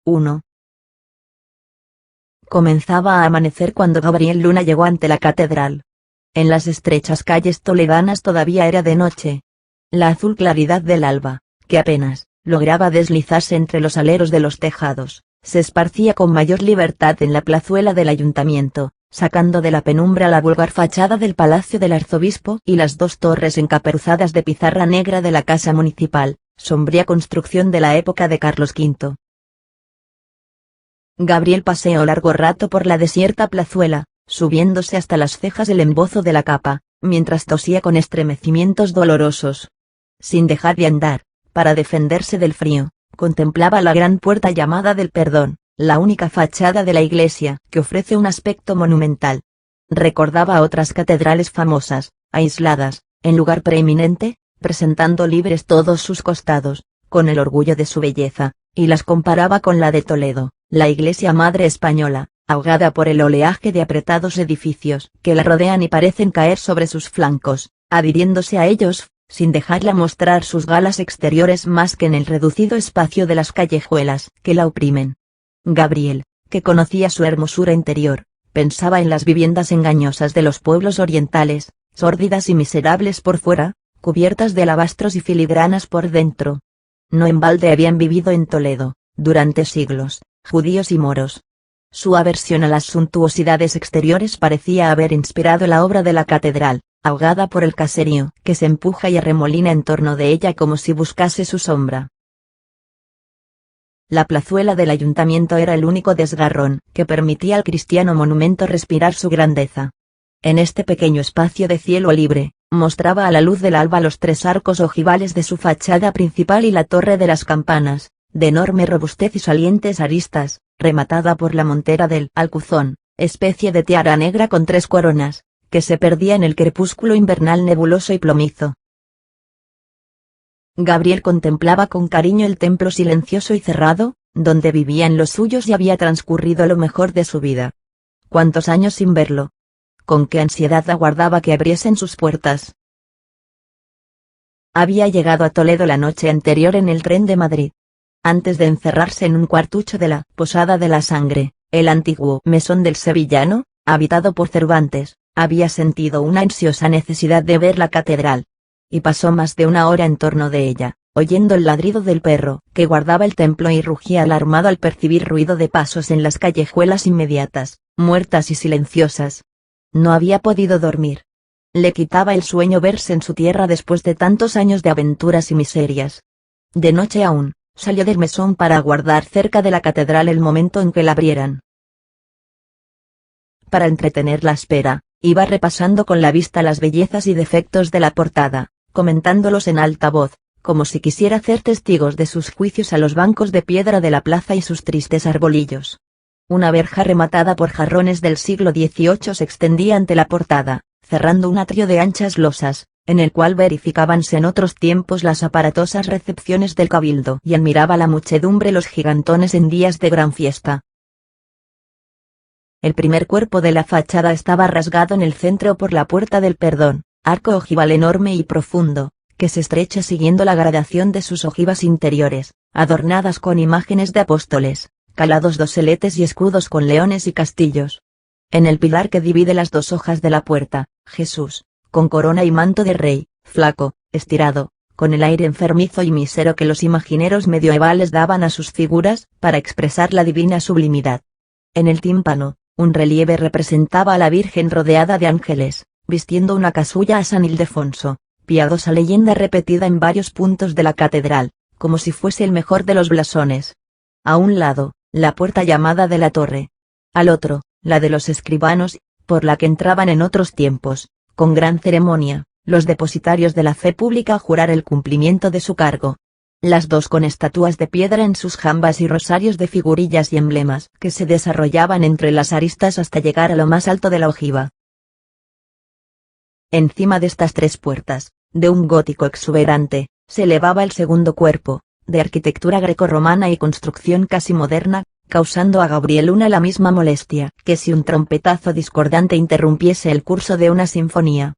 1. Comenzaba a amanecer cuando Gabriel Luna llegó ante la catedral. En las estrechas calles toledanas todavía era de noche. La azul claridad del alba, que apenas lograba deslizarse entre los aleros de los tejados, se esparcía con mayor libertad en la plazuela del ayuntamiento, sacando de la penumbra la vulgar fachada del palacio del arzobispo y las dos torres encaperuzadas de pizarra negra de la casa municipal, sombría construcción de la época de Carlos V. Gabriel paseó largo rato por la desierta plazuela, subiéndose hasta las cejas el embozo de la capa, mientras tosía con estremecimientos dolorosos. Sin dejar de andar, para defenderse del frío, contemplaba la gran puerta llamada del Perdón, la única fachada de la iglesia que ofrece un aspecto monumental. Recordaba otras catedrales famosas, aisladas, en lugar preeminente, presentando libres todos sus costados, con el orgullo de su belleza, y las comparaba con la de Toledo, la iglesia madre española, ahogada por el oleaje de apretados edificios que la rodean y parecen caer sobre sus flancos, adhiriéndose a ellos, sin dejarla mostrar sus galas exteriores más que en el reducido espacio de las callejuelas que la oprimen. Gabriel, que conocía su hermosura interior, pensaba en las viviendas engañosas de los pueblos orientales, sórdidas y miserables por fuera, cubiertas de alabastros y filigranas por dentro. No en balde habían vivido en Toledo, durante siglos, judíos y moros. Su aversión a las suntuosidades exteriores parecía haber inspirado la obra de la catedral, ahogada por el caserío que se empuja y arremolina en torno de ella como si buscase su sombra. La plazuela del ayuntamiento era el único desgarrón que permitía al cristiano monumento respirar su grandeza. En este pequeño espacio de cielo libre, mostraba a la luz del alba los tres arcos ojivales de su fachada principal y la torre de las campanas, de enorme robustez y salientes aristas, rematada por la montera del alcuzón, especie de tiara negra con tres coronas, que se perdía en el crepúsculo invernal nebuloso y plomizo. Gabriel contemplaba con cariño el templo silencioso y cerrado, donde vivían los suyos y había transcurrido lo mejor de su vida. ¿Cuántos años sin verlo? Con qué ansiedad aguardaba que abriesen sus puertas. Había llegado a Toledo la noche anterior en el tren de Madrid. Antes de encerrarse en un cuartucho de la Posada de la Sangre, el antiguo mesón del sevillano, habitado por Cervantes, había sentido una ansiosa necesidad de ver la catedral. Y pasó más de una hora en torno de ella, oyendo el ladrido del perro que guardaba el templo y rugía alarmado al percibir ruido de pasos en las callejuelas inmediatas, muertas y silenciosas. No había podido dormir. Le quitaba el sueño verse en su tierra después de tantos años de aventuras y miserias. De noche aún, salió del mesón para aguardar cerca de la catedral el momento en que la abrieran. Para entretener la espera, iba repasando con la vista las bellezas y defectos de la portada, comentándolos en alta voz, como si quisiera hacer testigos de sus juicios a los bancos de piedra de la plaza y sus tristes arbolillos. Una verja rematada por jarrones del siglo XVIII se extendía ante la portada, cerrando un atrio de anchas losas, en el cual verificábanse en otros tiempos las aparatosas recepciones del cabildo y admiraba la muchedumbre los gigantones en días de gran fiesta. El primer cuerpo de la fachada estaba rasgado en el centro por la Puerta del Perdón, arco ojival enorme y profundo, que se estrecha siguiendo la gradación de sus ojivas interiores, adornadas con imágenes de apóstoles, calados doseletes y escudos con leones y castillos. En el pilar que divide las dos hojas de la puerta, Jesús, con corona y manto de rey, flaco, estirado, con el aire enfermizo y mísero que los imagineros medievales daban a sus figuras para expresar la divina sublimidad. En el tímpano, un relieve representaba a la Virgen rodeada de ángeles, vistiendo una casulla a San Ildefonso, piadosa leyenda repetida en varios puntos de la catedral, como si fuese el mejor de los blasones. A un lado, la puerta llamada de la Torre. Al otro, la de los escribanos, por la que entraban en otros tiempos, con gran ceremonia, los depositarios de la fe pública a jurar el cumplimiento de su cargo. Las dos con estatuas de piedra en sus jambas y rosarios de figurillas y emblemas que se desarrollaban entre las aristas hasta llegar a lo más alto de la ojiva. Encima de estas tres puertas, de un gótico exuberante, se elevaba el segundo cuerpo, de arquitectura grecorromana y construcción casi moderna, causando a Gabriel Luna la misma molestia que si un trompetazo discordante interrumpiese el curso de una sinfonía.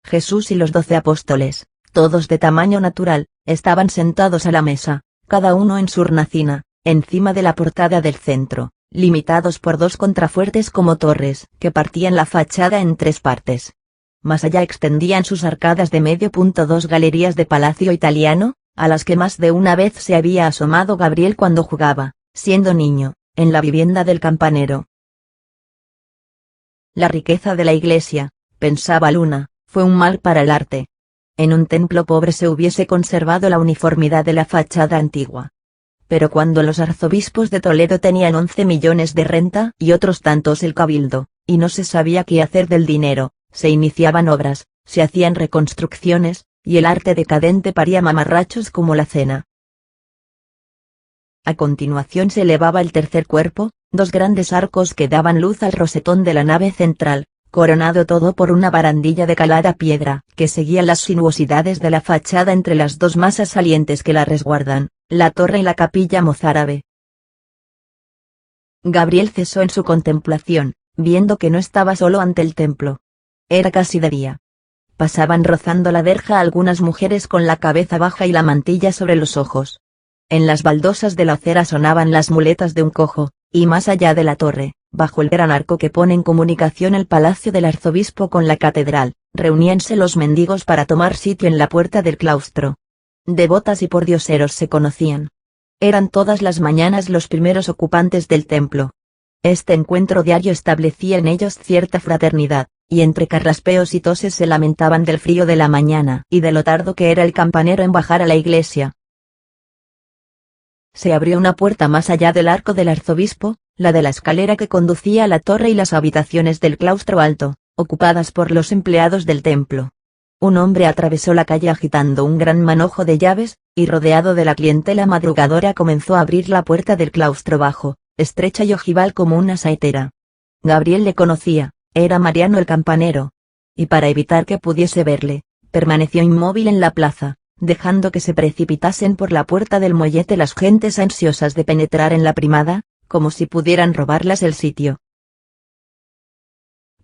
Jesús y los 12 apóstoles, todos de tamaño natural, estaban sentados a la mesa, cada uno en su hornacina, encima de la portada del centro, limitados por dos contrafuertes como torres que partían la fachada en tres partes. Más allá extendían sus arcadas de medio punto dos galerías de palacio italiano, a las que más de una vez se había asomado Gabriel cuando jugaba, siendo niño, en la vivienda del campanero. La riqueza de la iglesia, pensaba Luna, fue un mal para el arte. En un templo pobre se hubiese conservado la uniformidad de la fachada antigua. Pero cuando los arzobispos de Toledo tenían 11 millones de renta y otros tantos el cabildo, y no se sabía qué hacer del dinero, se iniciaban obras, se hacían reconstrucciones, y el arte decadente paría mamarrachos como la cena. A continuación se elevaba el tercer cuerpo, dos grandes arcos que daban luz al rosetón de la nave central, coronado todo por una barandilla de calada piedra que seguía las sinuosidades de la fachada entre las dos masas salientes que la resguardan, la torre y la capilla mozárabe. Gabriel cesó en su contemplación, viendo que no estaba solo ante el templo. Era casi de día. Pasaban rozando la verja algunas mujeres con la cabeza baja y la mantilla sobre los ojos. En las baldosas de la acera sonaban las muletas de un cojo, y más allá de la torre, bajo el gran arco que pone en comunicación el palacio del arzobispo con la catedral, reuníanse los mendigos para tomar sitio en la puerta del claustro. Devotas y pordioseros se conocían. Eran todas las mañanas los primeros ocupantes del templo. Este encuentro diario establecía en ellos cierta fraternidad, y entre carraspeos y toses se lamentaban del frío de la mañana y de lo tardo que era el campanero en bajar a la iglesia. Se abrió una puerta más allá del arco del arzobispo, la de la escalera que conducía a la torre y las habitaciones del claustro alto, ocupadas por los empleados del templo. Un hombre atravesó la calle agitando un gran manojo de llaves, y rodeado de la clientela madrugadora comenzó a abrir la puerta del claustro bajo, estrecha y ojival como una saetera. Gabriel le conocía, era Mariano el campanero. Y para evitar que pudiese verle, permaneció inmóvil en la plaza, dejando que se precipitasen por la puerta del mollete las gentes ansiosas de penetrar en la primada, como si pudieran robarlas el sitio.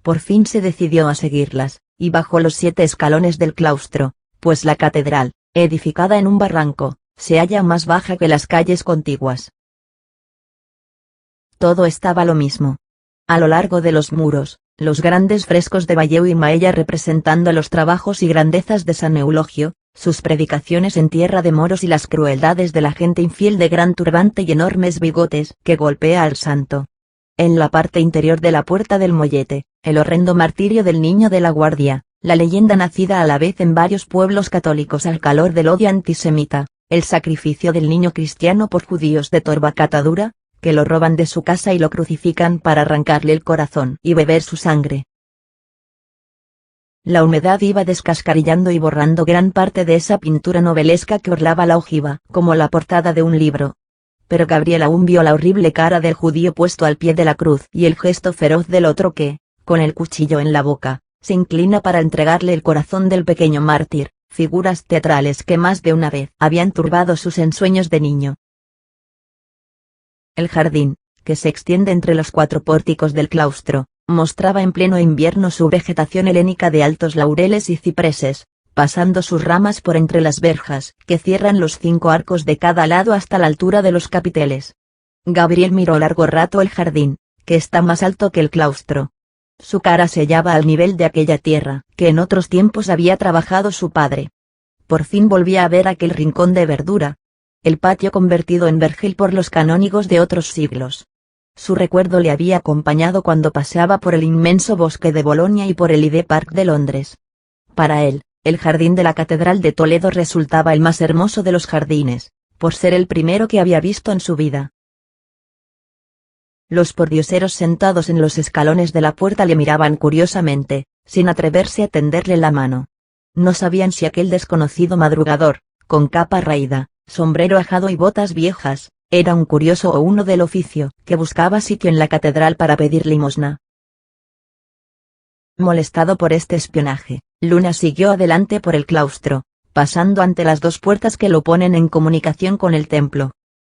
Por fin se decidió a seguirlas, y bajó los 7 escalones del claustro, pues la catedral, edificada en un barranco, se halla más baja que las calles contiguas. Todo estaba lo mismo. A lo largo de los muros, los grandes frescos de Valleu y Maella representando los trabajos y grandezas de San Eulogio, sus predicaciones en tierra de moros y las crueldades de la gente infiel de gran turbante y enormes bigotes que golpea al santo. En la parte interior de la puerta del mollete, el horrendo martirio del niño de la guardia, la leyenda nacida a la vez en varios pueblos católicos al calor del odio antisemita, el sacrificio del niño cristiano por judíos de torva catadura, que lo roban de su casa y lo crucifican para arrancarle el corazón y beber su sangre. La humedad iba descascarillando y borrando gran parte de esa pintura novelesca que orlaba la ojiva, como la portada de un libro. Pero Gabriel aún vio la horrible cara del judío puesto al pie de la cruz y el gesto feroz del otro que, con el cuchillo en la boca, se inclina para entregarle el corazón del pequeño mártir, figuras teatrales que más de una vez habían turbado sus ensueños de niño. El jardín, que se extiende entre los 4 pórticos del claustro, mostraba en pleno invierno su vegetación helénica de altos laureles y cipreses, pasando sus ramas por entre las verjas que cierran los 5 arcos de cada lado hasta la altura de los capiteles. Gabriel miró largo rato el jardín, que está más alto que el claustro. Su cara se hallaba al nivel de aquella tierra que en otros tiempos había trabajado su padre. Por fin volvía a ver aquel rincón de verdura. El patio convertido en vergel por los canónigos de otros siglos. Su recuerdo le había acompañado cuando paseaba por el inmenso bosque de Bolonia y por el Hyde Park de Londres. Para él, el jardín de la Catedral de Toledo resultaba el más hermoso de los jardines, por ser el primero que había visto en su vida. Los pordioseros sentados en los escalones de la puerta le miraban curiosamente, sin atreverse a tenderle la mano. No sabían si aquel desconocido madrugador, con capa raída, sombrero ajado y botas viejas, era un curioso o uno del oficio que buscaba sitio en la catedral para pedir limosna. Molestado por este espionaje, Luna siguió adelante por el claustro, pasando ante las 2 puertas que lo ponen en comunicación con el templo.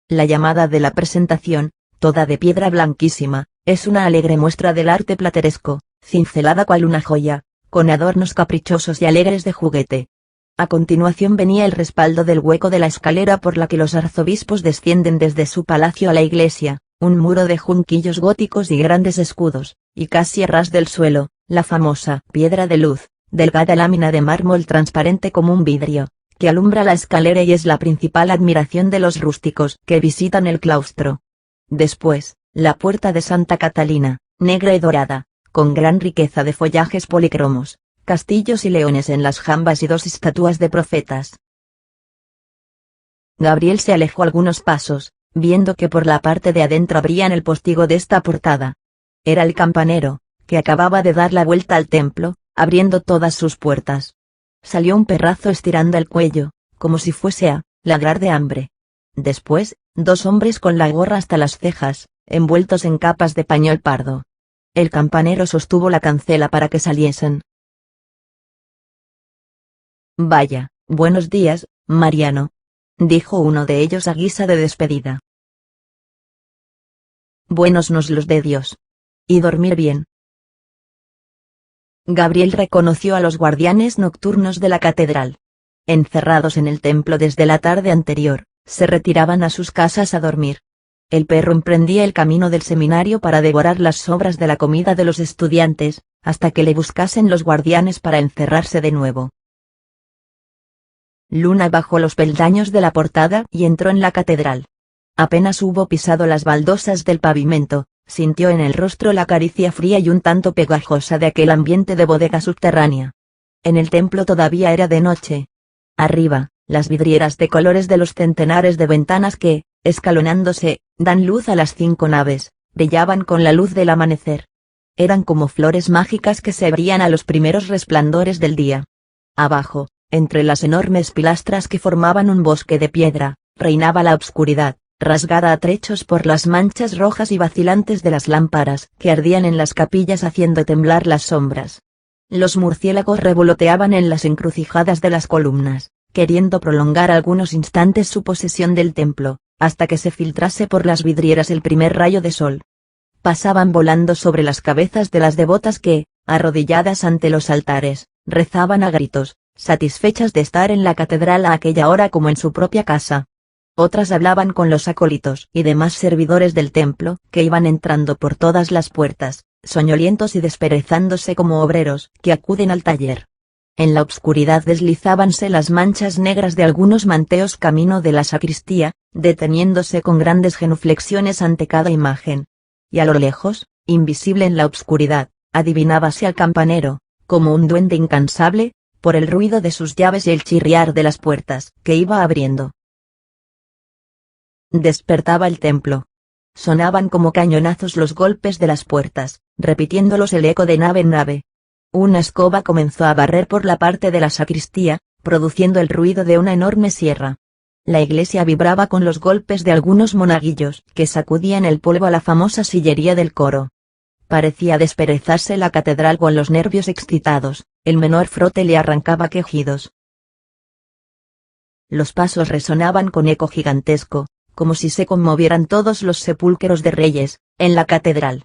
La llamada de la presentación, toda de piedra blanquísima, es una alegre muestra del arte plateresco, cincelada cual una joya, con adornos caprichosos y alegres de juguete. A continuación venía el respaldo del hueco de la escalera por la que los arzobispos descienden desde su palacio a la iglesia, un muro de junquillos góticos y grandes escudos, y casi a ras del suelo, la famosa piedra de luz, delgada lámina de mármol transparente como un vidrio, que alumbra la escalera y es la principal admiración de los rústicos que visitan el claustro. Después, la puerta de Santa Catalina, negra y dorada, con gran riqueza de follajes policromos, castillos y leones en las jambas y dos estatuas de profetas. Gabriel se alejó algunos pasos, viendo que por la parte de adentro abrían el postigo de esta portada. Era el campanero, que acababa de dar la vuelta al templo, abriendo todas sus puertas. Salió un perrazo estirando el cuello, como si fuese a ladrar de hambre. Después, dos hombres con la gorra hasta las cejas, envueltos en capas de pañol pardo. El campanero sostuvo la cancela para que saliesen. Vaya, buenos días, Mariano, dijo uno de ellos a guisa de despedida. Buenos nos los dé Dios. Y dormir bien. Gabriel reconoció a los guardianes nocturnos de la catedral. Encerrados en el templo desde la tarde anterior, se retiraban a sus casas a dormir. El perro emprendía el camino del seminario para devorar las sobras de la comida de los estudiantes, hasta que le buscasen los guardianes para encerrarse de nuevo. Luna bajó los peldaños de la portada y entró en la catedral. Apenas hubo pisado las baldosas del pavimento, sintió en el rostro la caricia fría y un tanto pegajosa de aquel ambiente de bodega subterránea. En el templo todavía era de noche. Arriba, las vidrieras de colores de los centenares de ventanas que, escalonándose, dan luz a las 5 naves, brillaban con la luz del amanecer. Eran como flores mágicas que se abrían a los primeros resplandores del día. Abajo, entre las enormes pilastras que formaban un bosque de piedra, reinaba la obscuridad, rasgada a trechos por las manchas rojas y vacilantes de las lámparas que ardían en las capillas haciendo temblar las sombras. Los murciélagos revoloteaban en las encrucijadas de las columnas, queriendo prolongar algunos instantes su posesión del templo, hasta que se filtrase por las vidrieras el primer rayo de sol. Pasaban volando sobre las cabezas de las devotas que, arrodilladas ante los altares, rezaban a gritos, satisfechas de estar en la catedral a aquella hora como en su propia casa. Otras hablaban con los acólitos y demás servidores del templo que iban entrando por todas las puertas, soñolientos y desperezándose como obreros que acuden al taller. En la obscuridad deslizábanse las manchas negras de algunos manteos camino de la sacristía, deteniéndose con grandes genuflexiones ante cada imagen. Y a lo lejos, invisible en la obscuridad, adivinábase al campanero, como un duende incansable, por el ruido de sus llaves y el chirriar de las puertas que iba abriendo. Despertaba el templo. Sonaban como cañonazos los golpes de las puertas, repitiéndolos el eco de nave en nave. Una escoba comenzó a barrer por la parte de la sacristía, produciendo el ruido de una enorme sierra. La iglesia vibraba con los golpes de algunos monaguillos que sacudían el polvo a la famosa sillería del coro. Parecía desperezarse la catedral con los nervios excitados, el menor frote le arrancaba quejidos. Los pasos resonaban con eco gigantesco, como si se conmovieran todos los sepulcros de reyes, en la catedral.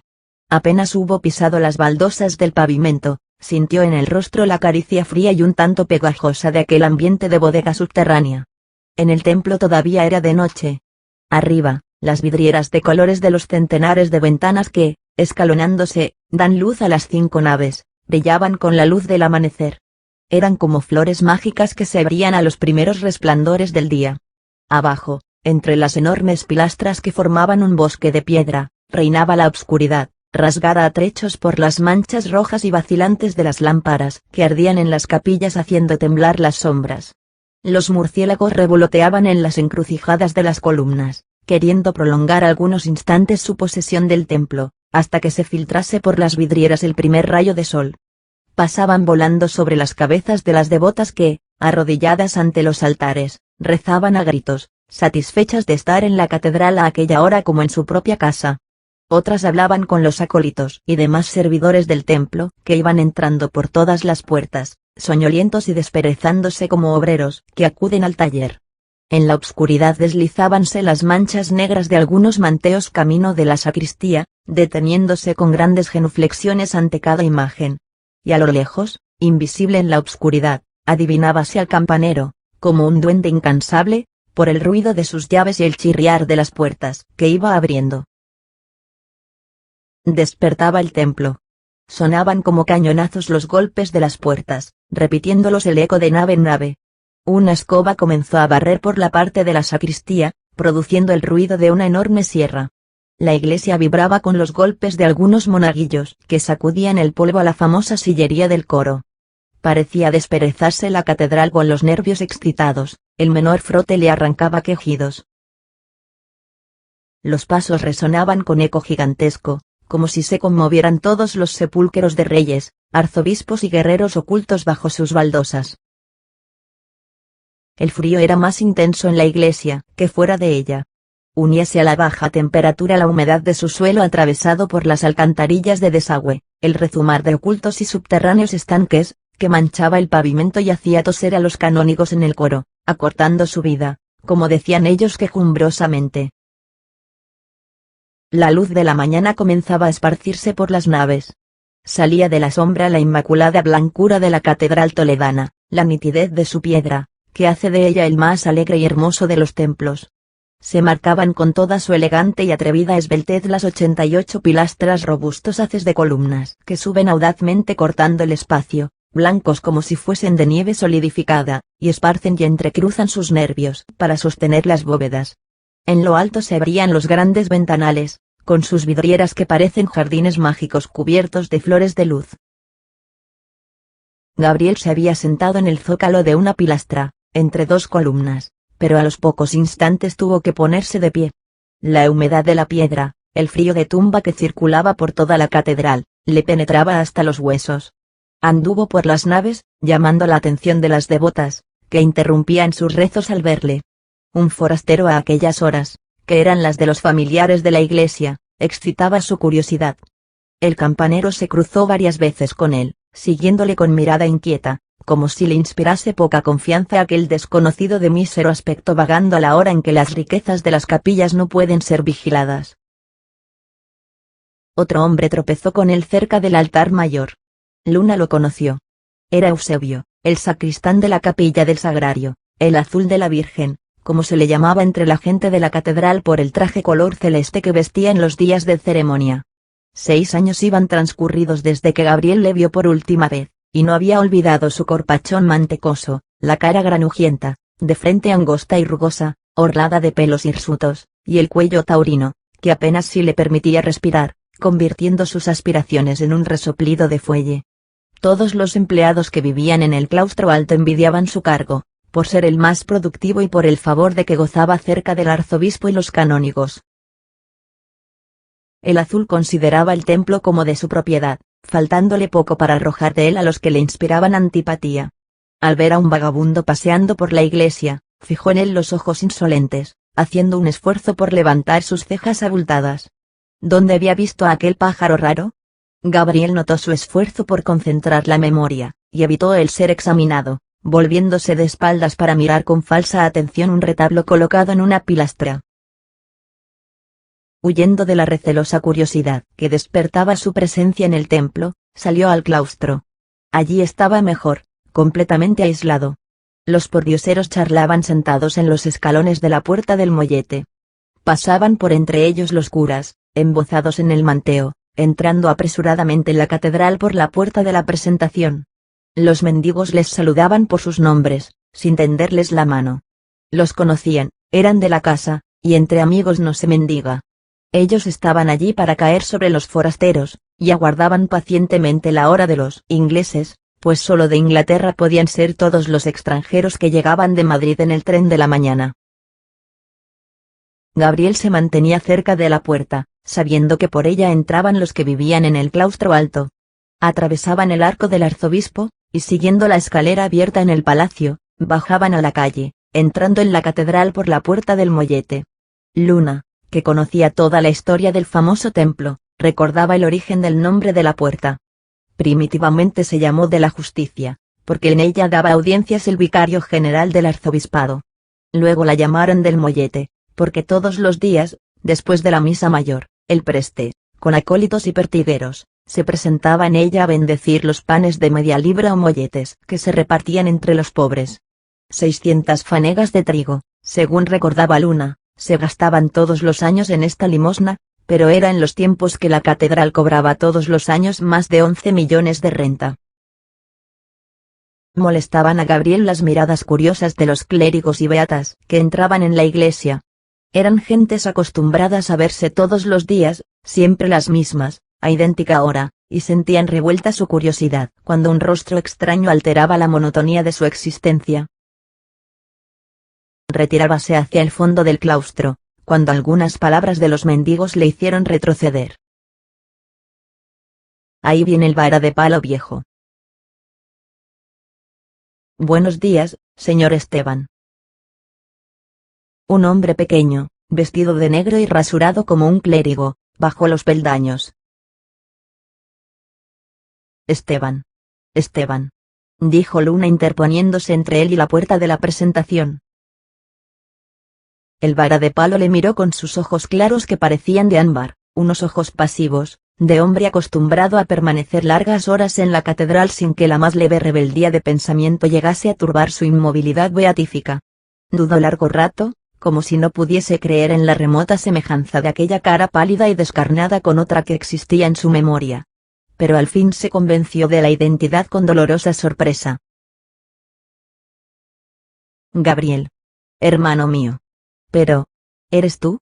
Apenas hubo pisado las baldosas del pavimento, sintió en el rostro la caricia fría y un tanto pegajosa de aquel ambiente de bodega subterránea. En el templo todavía era de noche. Arriba, las vidrieras de colores de los centenares de ventanas que, escalonándose, dan luz a las 5 naves, brillaban con la luz del amanecer. Eran como flores mágicas que se abrían a los primeros resplandores del día. Abajo, entre las enormes pilastras que formaban un bosque de piedra, reinaba la obscuridad, rasgada a trechos por las manchas rojas y vacilantes de las lámparas que ardían en las capillas haciendo temblar las sombras. Los murciélagos revoloteaban en las encrucijadas de las columnas, queriendo prolongar algunos instantes su posesión del templo, hasta que se filtrase por las vidrieras el primer rayo de sol. Pasaban volando sobre las cabezas de las devotas que, arrodilladas ante los altares, rezaban a gritos, satisfechas de estar en la catedral a aquella hora como en su propia casa. Otras hablaban con los acólitos y demás servidores del templo que iban entrando por todas las puertas, soñolientos y desperezándose como obreros que acuden al taller. En la obscuridad deslizábanse las manchas negras de algunos manteos camino de la sacristía, deteniéndose con grandes genuflexiones ante cada imagen. Y a lo lejos, invisible en la obscuridad, adivinábase al campanero, como un duende incansable, por el ruido de sus llaves y el chirriar de las puertas que iba abriendo. Despertaba el templo. Sonaban como cañonazos los golpes de las puertas, repitiéndolos el eco de nave en nave. Una escoba comenzó a barrer por la parte de la sacristía, produciendo el ruido de una enorme sierra. La iglesia vibraba con los golpes de algunos monaguillos que sacudían el polvo a la famosa sillería del coro. Parecía desperezarse la catedral con los nervios excitados, el menor frote le arrancaba quejidos. Los pasos resonaban con eco gigantesco, como si se conmovieran todos los sepulcros de reyes, arzobispos y guerreros ocultos bajo sus baldosas. El frío era más intenso en la iglesia que fuera de ella. Uníase a la baja temperatura la humedad de su suelo atravesado por las alcantarillas de desagüe, el rezumar de ocultos y subterráneos estanques, que manchaba el pavimento y hacía toser a los canónigos en el coro, acortando su vida, como decían ellos quejumbrosamente. La luz de la mañana comenzaba a esparcirse por las naves. Salía de la sombra la inmaculada blancura de la catedral toledana, la nitidez de su piedra, que hace de ella el más alegre y hermoso de los templos. Se marcaban con toda su elegante y atrevida esbeltez las 88 pilastras robustos haces de columnas que suben audazmente cortando el espacio, blancos como si fuesen de nieve solidificada, y esparcen y entrecruzan sus nervios para sostener las bóvedas. En lo alto se abrían los grandes ventanales, con sus vidrieras que parecen jardines mágicos cubiertos de flores de luz. Gabriel se había sentado en el zócalo de una pilastra, entre dos columnas, pero a los pocos instantes tuvo que ponerse de pie. La humedad de la piedra, el frío de tumba que circulaba por toda la catedral, le penetraba hasta los huesos. Anduvo por las naves, llamando la atención de las devotas, que interrumpían sus rezos al verle. Un forastero a aquellas horas, que eran las de los familiares de la iglesia, excitaba su curiosidad. El campanero se cruzó varias veces con él, siguiéndole con mirada inquieta, como si le inspirase poca confianza aquel desconocido de mísero aspecto vagando a la hora en que las riquezas de las capillas no pueden ser vigiladas. Otro hombre tropezó con él cerca del altar mayor. Luna lo conoció. Era Eusebio, el sacristán de la capilla del Sagrario, el Azul de la Virgen, como se le llamaba entre la gente de la catedral por el traje color celeste que vestía en los días de ceremonia. 6 años iban transcurridos desde que Gabriel le vio por última vez, y no había olvidado su corpachón mantecoso, la cara granujienta, de frente angosta y rugosa, orlada de pelos hirsutos, y el cuello taurino, que apenas si le permitía respirar, convirtiendo sus aspiraciones en un resoplido de fuelle. Todos los empleados que vivían en el claustro alto envidiaban su cargo, por ser el más productivo y por el favor de que gozaba cerca del arzobispo y los canónigos. El Azul consideraba el templo como de su propiedad, faltándole poco para arrojar de él a los que le inspiraban antipatía. Al ver a un vagabundo paseando por la iglesia, fijó en él los ojos insolentes, haciendo un esfuerzo por levantar sus cejas abultadas. ¿Dónde había visto a aquel pájaro raro? Gabriel notó su esfuerzo por concentrar la memoria, y evitó el ser examinado, volviéndose de espaldas para mirar con falsa atención un retablo colocado en una pilastra. Huyendo de la recelosa curiosidad que despertaba su presencia en el templo, salió al claustro. Allí estaba mejor, completamente aislado. Los pordioseros charlaban sentados en los escalones de la puerta del mollete. Pasaban por entre ellos los curas, embozados en el manteo, entrando apresuradamente en la catedral por la puerta de la presentación. Los mendigos les saludaban por sus nombres, sin tenderles la mano. Los conocían, eran de la casa, y entre amigos no se mendiga. Ellos estaban allí para caer sobre los forasteros, y aguardaban pacientemente la hora de los ingleses, pues solo de Inglaterra podían ser todos los extranjeros que llegaban de Madrid en el tren de la mañana. Gabriel se mantenía cerca de la puerta, sabiendo que por ella entraban los que vivían en el claustro alto. Atravesaban el arco del arzobispo, y siguiendo la escalera abierta en el palacio, bajaban a la calle, entrando en la catedral por la puerta del mollete. Luna, que conocía toda la historia del famoso templo, recordaba el origen del nombre de la puerta. Primitivamente se llamó de la Justicia, porque en ella daba audiencias el vicario general del arzobispado. Luego la llamaron del mollete, porque todos los días, después de la misa mayor, el preste, con acólitos y pertigueros, se presentaba en ella a bendecir los panes de media libra o molletes que se repartían entre los pobres. 600 fanegas de trigo, según recordaba Luna, se gastaban todos los años en esta limosna, pero era en los tiempos que la catedral cobraba todos los años más de 11 millones de renta. Molestaban a Gabriel las miradas curiosas de los clérigos y beatas que entraban en la iglesia. Eran gentes acostumbradas a verse todos los días, siempre las mismas, a idéntica hora, y sentían revuelta su curiosidad cuando un rostro extraño alteraba la monotonía de su existencia. Retirábase hacia el fondo del claustro, cuando algunas palabras de los mendigos le hicieron retroceder. Ahí viene el vara de palo viejo. Buenos días, señor Esteban. Un hombre pequeño, vestido de negro y rasurado como un clérigo, bajó los peldaños. Esteban. Esteban. Dijo Luna interponiéndose entre él y la puerta de la presentación. El vara de palo le miró con sus ojos claros que parecían de ámbar, unos ojos pasivos, de hombre acostumbrado a permanecer largas horas en la catedral sin que la más leve rebeldía de pensamiento llegase a turbar su inmovilidad beatífica. Dudó largo rato, como si no pudiese creer en la remota semejanza de aquella cara pálida y descarnada con otra que existía en su memoria. Pero al fin se convenció de la identidad con dolorosa sorpresa. Gabriel. Hermano mío. Pero, ¿eres tú?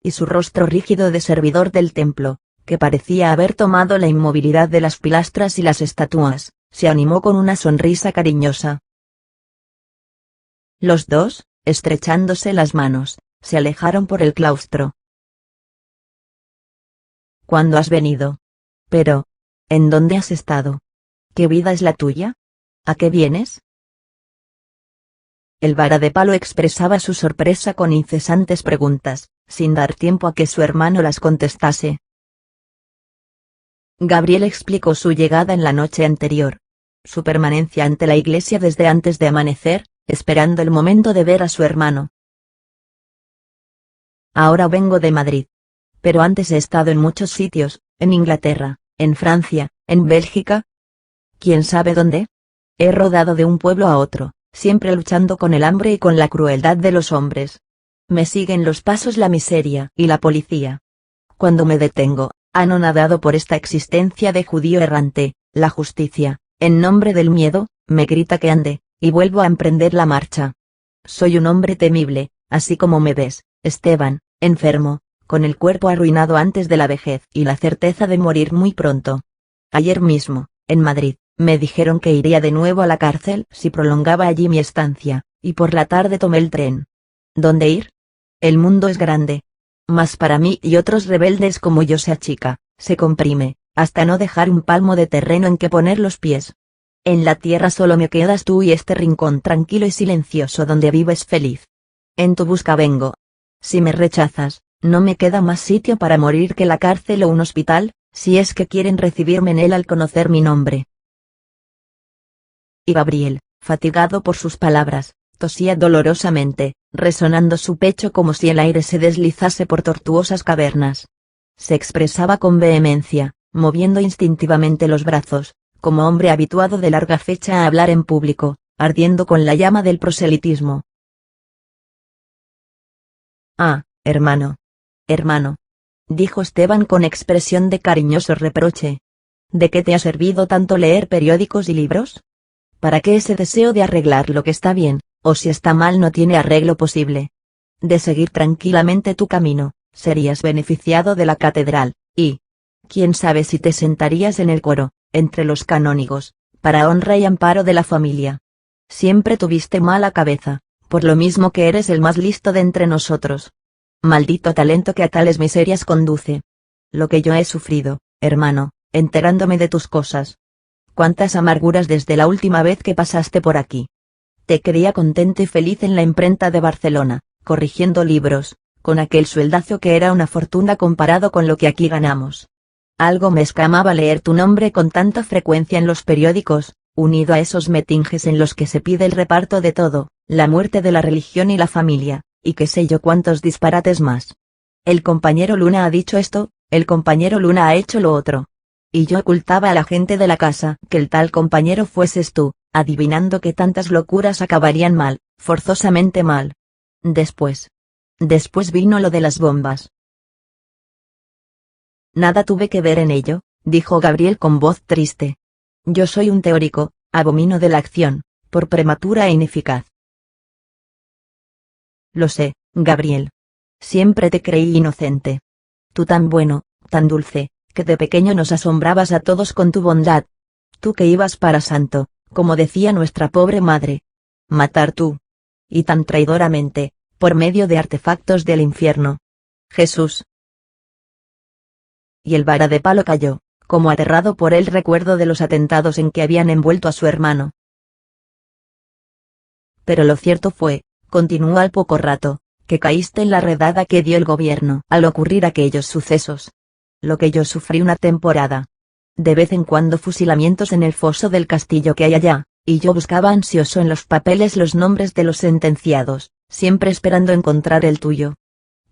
Y su rostro rígido de servidor del templo, que parecía haber tomado la inmovilidad de las pilastras y las estatuas, se animó con una sonrisa cariñosa. Los dos, estrechándose las manos, se alejaron por el claustro. ¿Cuándo has venido? Pero, ¿en dónde has estado? ¿Qué vida es la tuya? ¿A qué vienes? El vara de palo expresaba su sorpresa con incesantes preguntas, sin dar tiempo a que su hermano las contestase. Gabriel explicó su llegada en la noche anterior, su permanencia ante la iglesia desde antes de amanecer, esperando el momento de ver a su hermano. Ahora vengo de Madrid. Pero antes he estado en muchos sitios, en Inglaterra, en Francia, en Bélgica. ¿Quién sabe dónde? He rodado de un pueblo a otro, siempre luchando con el hambre y con la crueldad de los hombres. Me siguen los pasos la miseria y la policía. Cuando me detengo, anonadado por esta existencia de judío errante, la justicia, en nombre del miedo, me grita que ande, y vuelvo a emprender la marcha. Soy un hombre temible, así como me ves, Esteban, enfermo, con el cuerpo arruinado antes de la vejez y la certeza de morir muy pronto. Ayer mismo, en Madrid, me dijeron que iría de nuevo a la cárcel si prolongaba allí mi estancia, y por la tarde tomé el tren. ¿Dónde ir? El mundo es grande. Mas para mí y otros rebeldes como yo se achica, se comprime, hasta no dejar un palmo de terreno en que poner los pies. En la tierra solo me quedas tú y este rincón tranquilo y silencioso donde vives feliz. En tu busca vengo. Si me rechazas, no me queda más sitio para morir que la cárcel o un hospital, si es que quieren recibirme en él al conocer mi nombre. Y Gabriel, fatigado por sus palabras, tosía dolorosamente, resonando su pecho como si el aire se deslizase por tortuosas cavernas. Se expresaba con vehemencia, moviendo instintivamente los brazos, como hombre habituado de larga fecha a hablar en público, ardiendo con la llama del proselitismo. Ah, hermano. Hermano. Dijo Esteban con expresión de cariñoso reproche. ¿De qué te ha servido tanto leer periódicos y libros? ¿Para qué ese deseo de arreglar lo que está bien, o si está mal no tiene arreglo posible? De seguir tranquilamente tu camino, serías beneficiado de la catedral, y quién sabe si te sentarías en el coro, entre los canónigos, para honra y amparo de la familia. Siempre tuviste mala cabeza, por lo mismo que eres el más listo de entre nosotros. Maldito talento que a tales miserias conduce. Lo que yo he sufrido, hermano, enterándome de tus cosas. Cuántas amarguras desde la última vez que pasaste por aquí. Te creía contento y feliz en la imprenta de Barcelona, corrigiendo libros, con aquel sueldazo que era una fortuna comparado con lo que aquí ganamos. Algo me escamaba leer tu nombre con tanta frecuencia en los periódicos, unido a esos metinges en los que se pide el reparto de todo, la muerte de la religión y la familia, y qué sé yo cuántos disparates más. El compañero Luna ha dicho esto, el compañero Luna ha hecho lo otro. Y yo ocultaba a la gente de la casa que el tal compañero fueses tú, adivinando que tantas locuras acabarían mal, forzosamente mal. Después vino lo de las bombas. Nada tuve que ver en ello, dijo Gabriel con voz triste. Yo soy un teórico, abomino de la acción, por prematura e ineficaz. Lo sé, Gabriel. Siempre te creí inocente. Tú tan bueno, tan dulce, que de pequeño nos asombrabas a todos con tu bondad. Tú que ibas para santo, como decía nuestra pobre madre. Matar tú. Y tan traidoramente, por medio de artefactos del infierno. Jesús. Y el vara de palo cayó, como aterrado por el recuerdo de los atentados en que habían envuelto a su hermano. Pero lo cierto fue, continuó al poco rato, que caíste en la redada que dio el gobierno al ocurrir aquellos sucesos. Lo que yo sufrí una temporada. De vez en cuando fusilamientos en el foso del castillo que hay allá, y yo buscaba ansioso en los papeles los nombres de los sentenciados, siempre esperando encontrar el tuyo.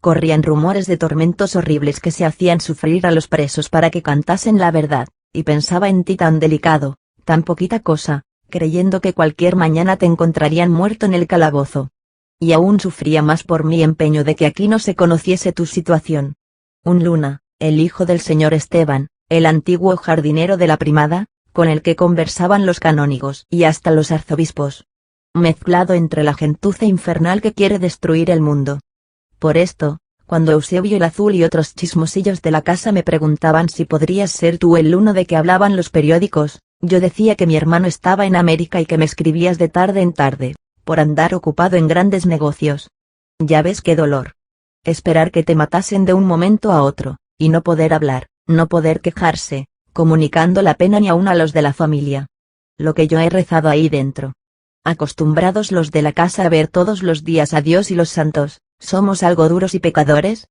Corrían rumores de tormentos horribles que se hacían sufrir a los presos para que cantasen la verdad, y pensaba en ti tan delicado, tan poquita cosa, creyendo que cualquier mañana te encontrarían muerto en el calabozo. Y aún sufría más por mi empeño de que aquí no se conociese tu situación. Un Luna, el hijo del señor Esteban, el antiguo jardinero de la primada, con el que conversaban los canónigos y hasta los arzobispos. Mezclado entre la gentuza infernal que quiere destruir el mundo. Por esto, cuando Eusebio el Azul y otros chismosillos de la casa me preguntaban si podrías ser tú el Luno de que hablaban los periódicos, yo decía que mi hermano estaba en América y que me escribías de tarde en tarde, por andar ocupado en grandes negocios. Ya ves qué dolor. Esperar que te matasen de un momento a otro, y no poder hablar, no poder quejarse, comunicando la pena ni aun a los de la familia. Lo que yo he rezado ahí dentro. Acostumbrados los de la casa a ver todos los días a Dios y los santos, ¿somos algo duros y pecadores?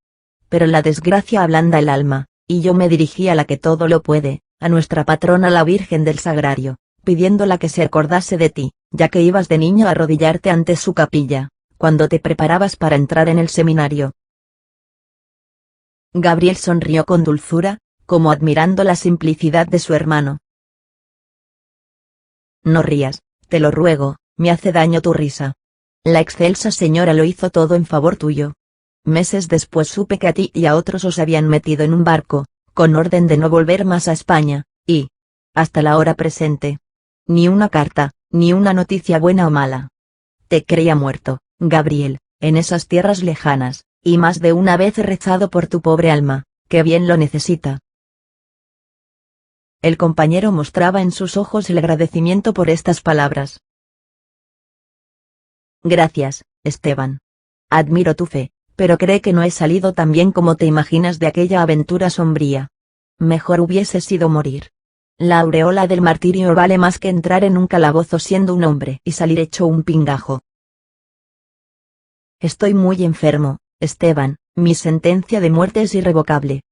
Pero la desgracia ablanda el alma, y yo me dirigí a la que todo lo puede, a nuestra patrona la Virgen del Sagrario, pidiéndola que se acordase de ti, ya que ibas de niño a arrodillarte ante su capilla, cuando te preparabas para entrar en el seminario. Gabriel sonrió con dulzura, como admirando la simplicidad de su hermano. No rías, te lo ruego, me hace daño tu risa. La excelsa señora lo hizo todo en favor tuyo. Meses después supe que a ti y a otros os habían metido en un barco, con orden de no volver más a España, y, hasta la hora presente, ni una carta, ni una noticia buena o mala. Te creía muerto, Gabriel, en esas tierras lejanas, y más de una vez he rezado por tu pobre alma, que bien lo necesita. El compañero mostraba en sus ojos el agradecimiento por estas palabras. Gracias, Esteban. Admiro tu fe, pero cree que no he salido tan bien como te imaginas de aquella aventura sombría. Mejor hubiese sido morir. La aureola del martirio vale más que entrar en un calabozo siendo un hombre y salir hecho un pingajo. Estoy muy enfermo, Esteban, mi sentencia de muerte es irrevocable.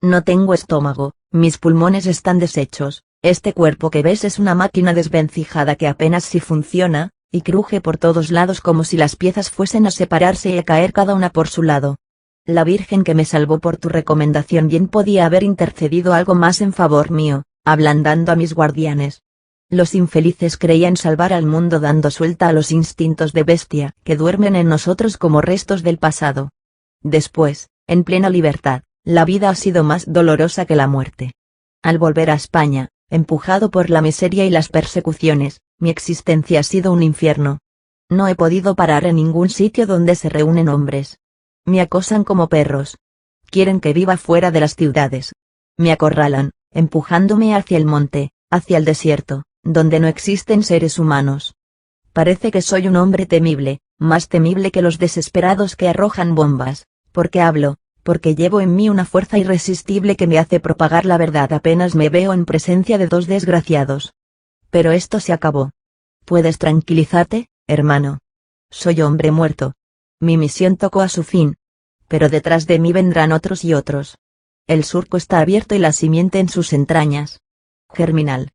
No tengo estómago, mis pulmones están deshechos, este cuerpo que ves es una máquina desvencijada que apenas si funciona, y cruje por todos lados como si las piezas fuesen a separarse y a caer cada una por su lado. La Virgen que me salvó por tu recomendación bien podía haber intercedido algo más en favor mío, ablandando a mis guardianes. Los infelices creían salvar al mundo dando suelta a los instintos de bestia que duermen en nosotros como restos del pasado. Después, en plena libertad, la vida ha sido más dolorosa que la muerte. Al volver a España, empujado por la miseria y las persecuciones, mi existencia ha sido un infierno. No he podido parar en ningún sitio donde se reúnen hombres. Me acosan como perros. Quieren que viva fuera de las ciudades. Me acorralan, empujándome hacia el monte, hacia el desierto, donde no existen seres humanos. Parece que soy un hombre temible, más temible que los desesperados que arrojan bombas, porque hablo, porque llevo en mí una fuerza irresistible que me hace propagar la verdad apenas me veo en presencia de dos desgraciados. Pero esto se acabó. Puedes tranquilizarte, hermano. Soy hombre muerto. Mi misión tocó a su fin. Pero detrás de mí vendrán otros y otros. El surco está abierto y la simiente en sus entrañas. Germinal.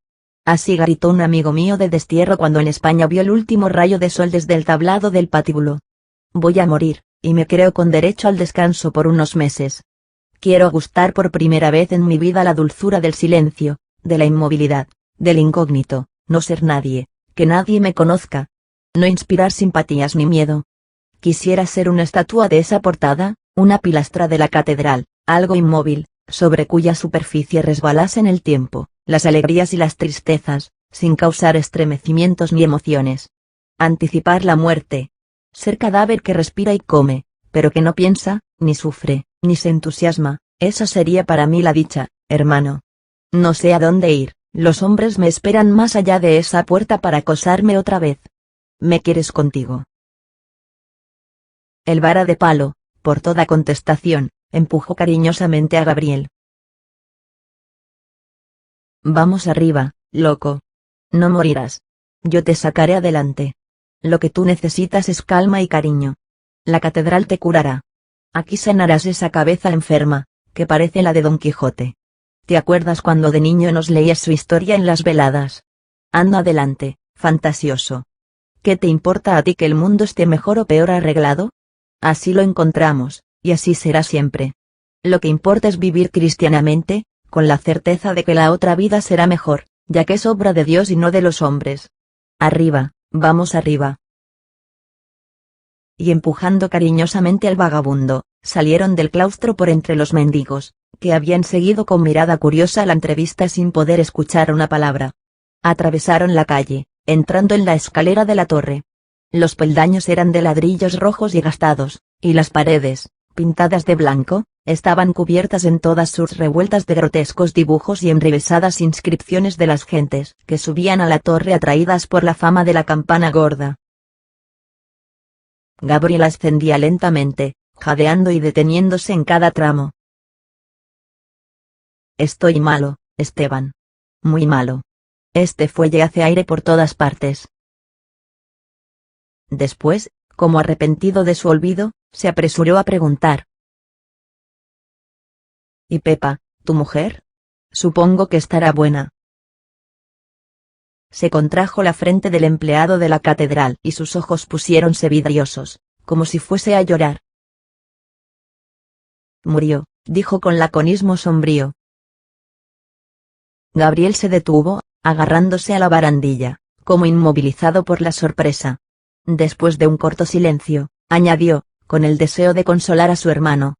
Así gritó un amigo mío de destierro cuando en España vio el último rayo de sol desde el tablado del patíbulo. Voy a morir, y me creo con derecho al descanso por unos meses. Quiero gustar por primera vez en mi vida la dulzura del silencio, de la inmovilidad, del incógnito, no ser nadie, que nadie me conozca. No inspirar simpatías ni miedo. Quisiera ser una estatua de esa portada, una pilastra de la catedral, algo inmóvil, sobre cuya superficie resbalasen el tiempo, las alegrías y las tristezas, sin causar estremecimientos ni emociones. Anticipar la muerte. Ser cadáver que respira y come, pero que no piensa, ni sufre, ni se entusiasma, esa sería para mí la dicha, hermano. No sé a dónde ir, los hombres me esperan más allá de esa puerta para acosarme otra vez. ¿Me quieres contigo? El vara de palo, por toda contestación, empujó cariñosamente a Gabriel. Vamos arriba, loco. No morirás. Yo te sacaré adelante. Lo que tú necesitas es calma y cariño. La catedral te curará. Aquí sanarás esa cabeza enferma, que parece la de Don Quijote. ¿Te acuerdas cuando de niño nos leías su historia en las veladas? Anda adelante, fantasioso. ¿Qué te importa a ti que el mundo esté mejor o peor arreglado? Así lo encontramos, y así será siempre. Lo que importa es vivir cristianamente, con la certeza de que la otra vida será mejor, ya que es obra de Dios y no de los hombres. Arriba, vamos arriba. Y empujando cariñosamente al vagabundo, salieron del claustro por entre los mendigos, que habían seguido con mirada curiosa la entrevista sin poder escuchar una palabra. Atravesaron la calle, entrando en la escalera de la torre. Los peldaños eran de ladrillos rojos y gastados, y las paredes, pintadas de blanco, estaban cubiertas en todas sus revueltas de grotescos dibujos y enrevesadas inscripciones de las gentes que subían a la torre atraídas por la fama de la campana gorda. Gabriel ascendía lentamente, jadeando y deteniéndose en cada tramo. Estoy malo, Esteban. Muy malo. Este fuelle hace aire por todas partes. Después, como arrepentido de su olvido, se apresuró a preguntar. ¿Y Pepa, tu mujer? Supongo que estará buena. Se contrajo la frente del empleado de la catedral y sus ojos pusiéronse vidriosos, como si fuese a llorar. Murió, dijo con laconismo sombrío. Gabriel se detuvo, agarrándose a la barandilla, como inmovilizado por la sorpresa. Después de un corto silencio, añadió, con el deseo de consolar a su hermano.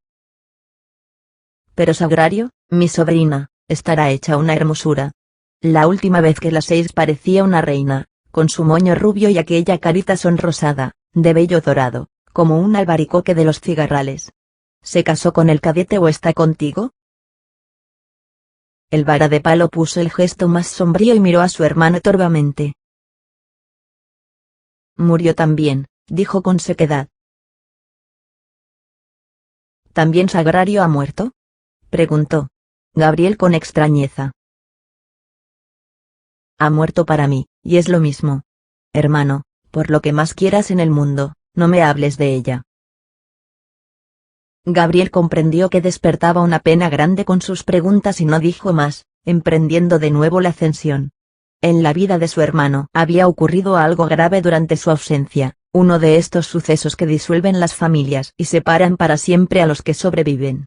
Pero Sagrario, mi sobrina, estará hecha una hermosura. La última vez que la 6 parecía una reina, con su moño rubio y aquella carita sonrosada, de vello dorado, como un albaricoque de los cigarrales. ¿Se casó con el cadete o está contigo? El vara de palo puso el gesto más sombrío y miró a su hermano torvamente. Murió también, dijo con sequedad. ¿También Sagrario ha muerto? Preguntó Gabriel con extrañeza. Ha muerto para mí, y es lo mismo. Hermano, por lo que más quieras en el mundo, no me hables de ella. Gabriel comprendió que despertaba una pena grande con sus preguntas y no dijo más, emprendiendo de nuevo la ascensión. En la vida de su hermano había ocurrido algo grave durante su ausencia, uno de estos sucesos que disuelven las familias y separan para siempre a los que sobreviven.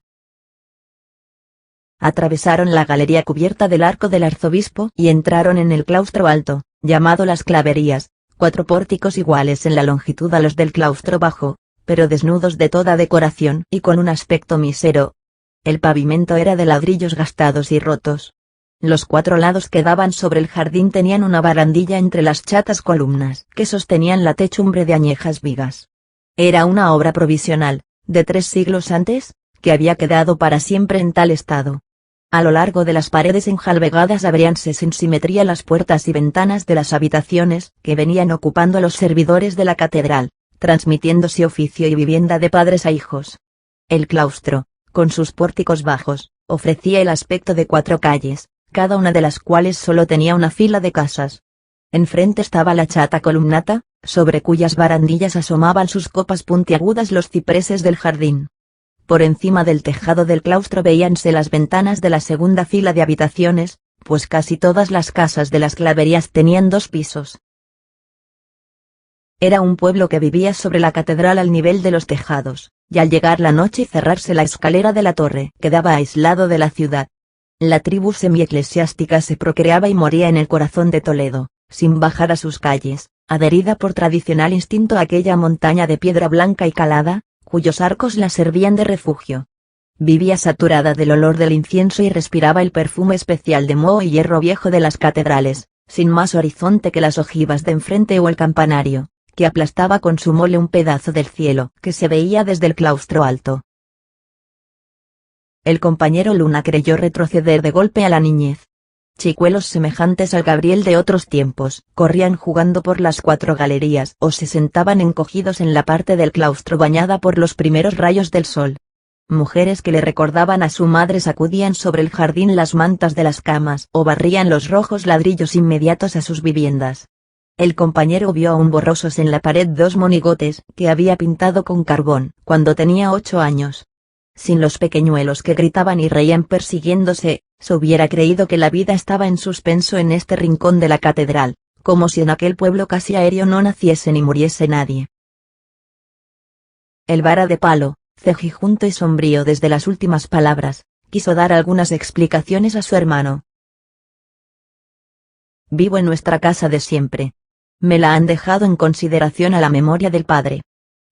Atravesaron la galería cubierta del arco del arzobispo y entraron en el claustro alto, llamado las claverías, 4 pórticos iguales en la longitud a los del claustro bajo, pero desnudos de toda decoración y con un aspecto mísero. El pavimento era de ladrillos gastados y rotos. Los 4 lados que daban sobre el jardín tenían una barandilla entre las chatas columnas que sostenían la techumbre de añejas vigas. Era una obra provisional, de 3 siglos antes, que había quedado para siempre en tal estado. A lo largo de las paredes enjalbegadas abríanse sin simetría las puertas y ventanas de las habitaciones que venían ocupando los servidores de la catedral, transmitiéndose oficio y vivienda de padres a hijos. El claustro, con sus pórticos bajos, ofrecía el aspecto de 4 calles, cada una de las cuales solo tenía una fila de casas. Enfrente estaba la chata columnata, sobre cuyas barandillas asomaban sus copas puntiagudas los cipreses del jardín. Por encima del tejado del claustro veíanse las ventanas de la segunda fila de habitaciones, pues casi todas las casas de las claverías tenían 2 pisos. Era un pueblo que vivía sobre la catedral al nivel de los tejados, y al llegar la noche y cerrarse la escalera de la torre quedaba aislado de la ciudad. La tribu semi-eclesiástica se procreaba y moría en el corazón de Toledo, sin bajar a sus calles, adherida por tradicional instinto a aquella montaña de piedra blanca y calada, cuyos arcos la servían de refugio. Vivía saturada del olor del incienso y respiraba el perfume especial de moho y hierro viejo de las catedrales, sin más horizonte que las ojivas de enfrente o el campanario, que aplastaba con su mole un pedazo del cielo que se veía desde el claustro alto. El compañero Luna creyó retroceder de golpe a la niñez. Chicuelos semejantes al Gabriel de otros tiempos corrían jugando por las 4 galerías o se sentaban encogidos en la parte del claustro bañada por los primeros rayos del sol. Mujeres que le recordaban a su madre sacudían sobre el jardín las mantas de las camas o barrían los rojos ladrillos inmediatos a sus viviendas. El compañero vio aún borrosos en la pared 2 monigotes que había pintado con carbón cuando tenía 8 años. Sin los pequeñuelos que gritaban y reían persiguiéndose, se hubiera creído que la vida estaba en suspenso en este rincón de la catedral, como si en aquel pueblo casi aéreo no naciese ni muriese nadie. El vara de palo, cejijunto y sombrío desde las últimas palabras, quiso dar algunas explicaciones a su hermano. Vivo en nuestra casa de siempre. Me la han dejado en consideración a la memoria del padre.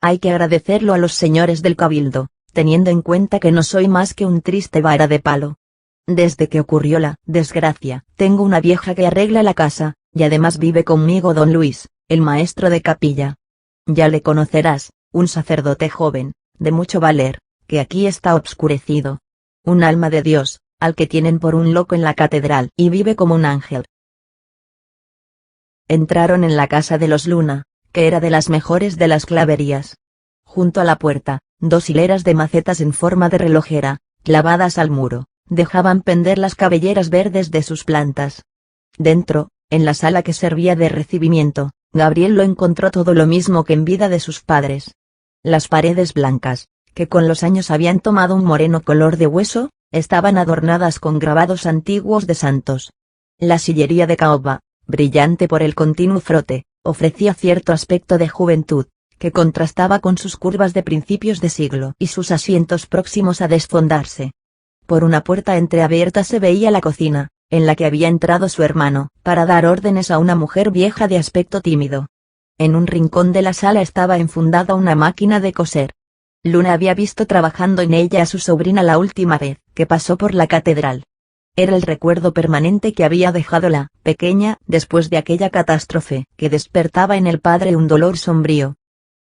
Hay que agradecerlo a los señores del cabildo, teniendo en cuenta que no soy más que un triste vara de palo. Desde que ocurrió la desgracia, tengo una vieja que arregla la casa, y además vive conmigo don Luis, el maestro de capilla. Ya le conocerás, un sacerdote joven, de mucho valer, que aquí está obscurecido. Un alma de Dios, al que tienen por un loco en la catedral y vive como un ángel. Entraron en la casa de los Luna, que era de las mejores de las claverías. Junto a la puerta, 2 hileras de macetas en forma de relojera, clavadas al muro, dejaban pender las cabelleras verdes de sus plantas. Dentro, en la sala que servía de recibimiento, Gabriel lo encontró todo lo mismo que en vida de sus padres. Las paredes blancas, que con los años habían tomado un moreno color de hueso, estaban adornadas con grabados antiguos de santos. La sillería de caoba, brillante por el continuo frote, ofrecía cierto aspecto de juventud, que contrastaba con sus curvas de principios de siglo y sus asientos próximos a desfondarse. Por una puerta entreabierta se veía la cocina, en la que había entrado su hermano, para dar órdenes a una mujer vieja de aspecto tímido. En un rincón de la sala estaba enfundada una máquina de coser. Luna había visto trabajando en ella a su sobrina la última vez que pasó por la catedral. Era el recuerdo permanente que había dejado la pequeña después de aquella catástrofe que despertaba en el padre un dolor sombrío.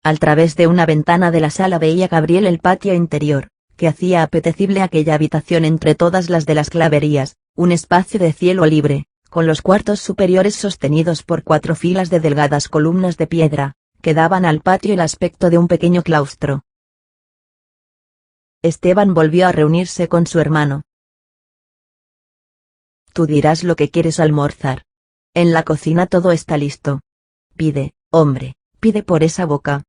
Al través de una ventana de la sala veía Gabriel el patio interior, que hacía apetecible aquella habitación entre todas las de las claverías, un espacio de cielo libre, con los cuartos superiores sostenidos por 4 filas de delgadas columnas de piedra, que daban al patio el aspecto de un pequeño claustro. Esteban volvió a reunirse con su hermano. Tú dirás lo que quieres almorzar. En la cocina todo está listo. Pide, hombre, pide por esa boca.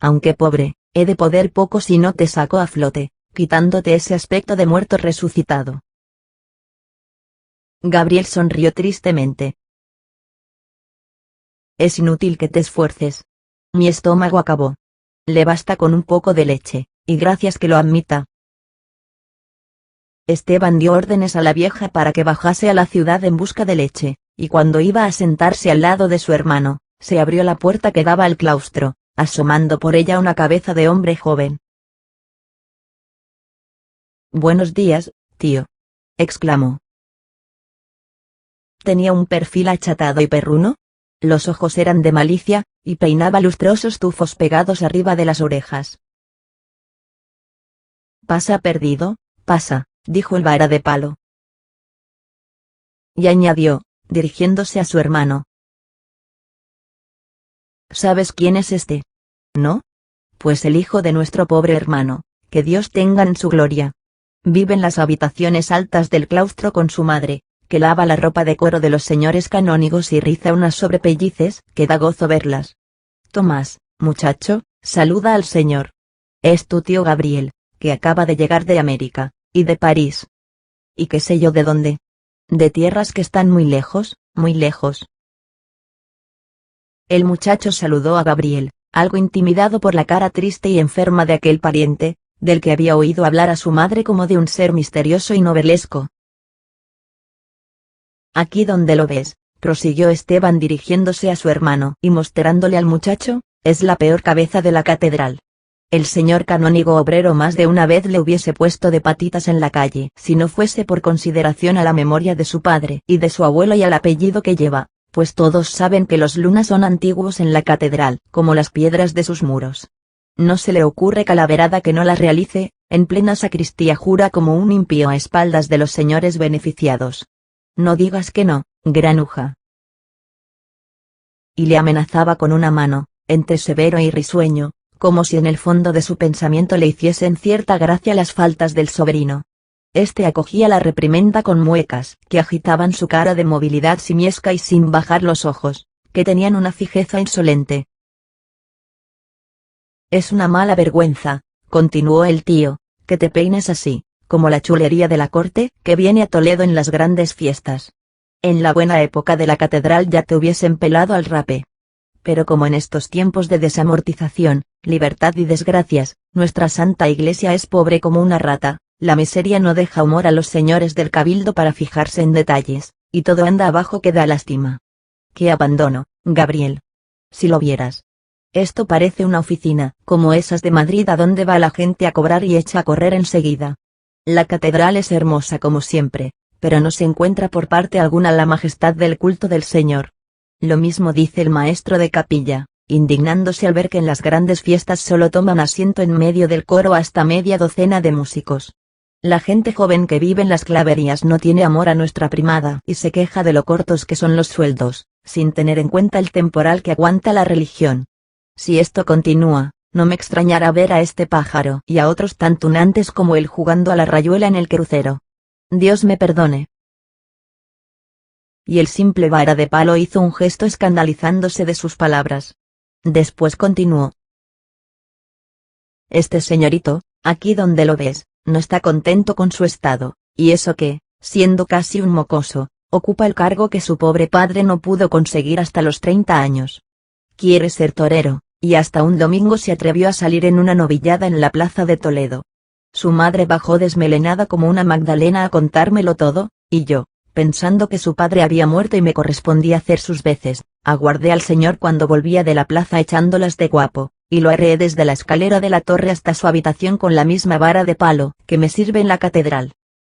Aunque pobre, he de poder poco si no te saco a flote, quitándote ese aspecto de muerto resucitado. Gabriel sonrió tristemente. Es inútil que te esfuerces. Mi estómago acabó. Le basta con un poco de leche, y gracias que lo admita. Esteban dio órdenes a la vieja para que bajase a la ciudad en busca de leche, y cuando iba a sentarse al lado de su hermano, se abrió la puerta que daba al claustro, asomando por ella una cabeza de hombre joven. Buenos días, tío, exclamó. Tenía un perfil achatado y perruno. Los ojos eran de malicia, y peinaba lustrosos tufos pegados arriba de las orejas. Pasa perdido, pasa, dijo el vara de palo. Y añadió, dirigiéndose a su hermano. ¿Sabes quién es este? ¿No? Pues el hijo de nuestro pobre hermano, que Dios tenga en su gloria. Vive en las habitaciones altas del claustro con su madre, que lava la ropa de cuero de los señores canónigos y riza unas sobrepellices que da gozo verlas. Tomás, muchacho, saluda al señor. Es tu tío Gabriel, que acaba de llegar de América, y de París. ¿Y qué sé yo de dónde? De tierras que están muy lejos, muy lejos. El muchacho saludó a Gabriel, algo intimidado por la cara triste y enferma de aquel pariente, del que había oído hablar a su madre como de un ser misterioso y novelesco. Aquí donde lo ves, prosiguió Esteban dirigiéndose a su hermano y mostrándole al muchacho, es la peor cabeza de la catedral. El señor canónigo obrero más de una vez le hubiese puesto de patitas en la calle si no fuese por consideración a la memoria de su padre y de su abuelo y al apellido que lleva, pues todos saben que los lunas son antiguos en la catedral, como las piedras de sus muros. No se le ocurre calaverada que no las realice, en plena sacristía jura como un impío a espaldas de los señores beneficiados. No digas que no, granuja. Y le amenazaba con una mano, entre severo y risueño, como si en el fondo de su pensamiento le hiciesen cierta gracia las faltas del sobrino. Este acogía la reprimenda con muecas que agitaban su cara de movilidad simiesca y sin bajar los ojos, que tenían una fijeza insolente. Es una mala vergüenza, continuó el tío, que te peines así, como la chulería de la corte que viene a Toledo en las grandes fiestas. En la buena época de la catedral ya te hubiesen pelado al rape. Pero como en estos tiempos de desamortización, libertad y desgracias, nuestra santa iglesia es pobre como una rata, la miseria no deja humor a los señores del cabildo para fijarse en detalles, y todo anda abajo que da lástima. ¡Qué abandono, Gabriel! Si lo vieras. Esto parece una oficina, como esas de Madrid a donde va la gente a cobrar y echa a correr enseguida. La catedral es hermosa como siempre, pero no se encuentra por parte alguna la majestad del culto del Señor. Lo mismo dice el maestro de capilla, indignándose al ver que en las grandes fiestas solo toman asiento en medio del coro hasta media docena de músicos. La gente joven que vive en las claverías no tiene amor a nuestra primada y se queja de lo cortos que son los sueldos, sin tener en cuenta el temporal que aguanta la religión. Si esto continúa, no me extrañará ver a este pájaro y a otros tan tunantes como él jugando a la rayuela en el crucero. Dios me perdone. Y el simple vara de palo hizo un gesto escandalizándose de sus palabras. Después continuó. Este señorito, aquí donde lo ves, no está contento con su estado, y eso que, siendo casi un mocoso, ocupa el cargo que su pobre padre no pudo conseguir hasta los 30 años. Quiere ser torero, y hasta un domingo se atrevió a salir en una novillada en la plaza de Toledo. Su madre bajó desmelenada como una Magdalena a contármelo todo, y yo, pensando que su padre había muerto y me correspondía hacer sus veces, aguardé al señor cuando volvía de la plaza echándolas de guapo, y lo arreé desde la escalera de la torre hasta su habitación con la misma vara de palo que me sirve en la catedral.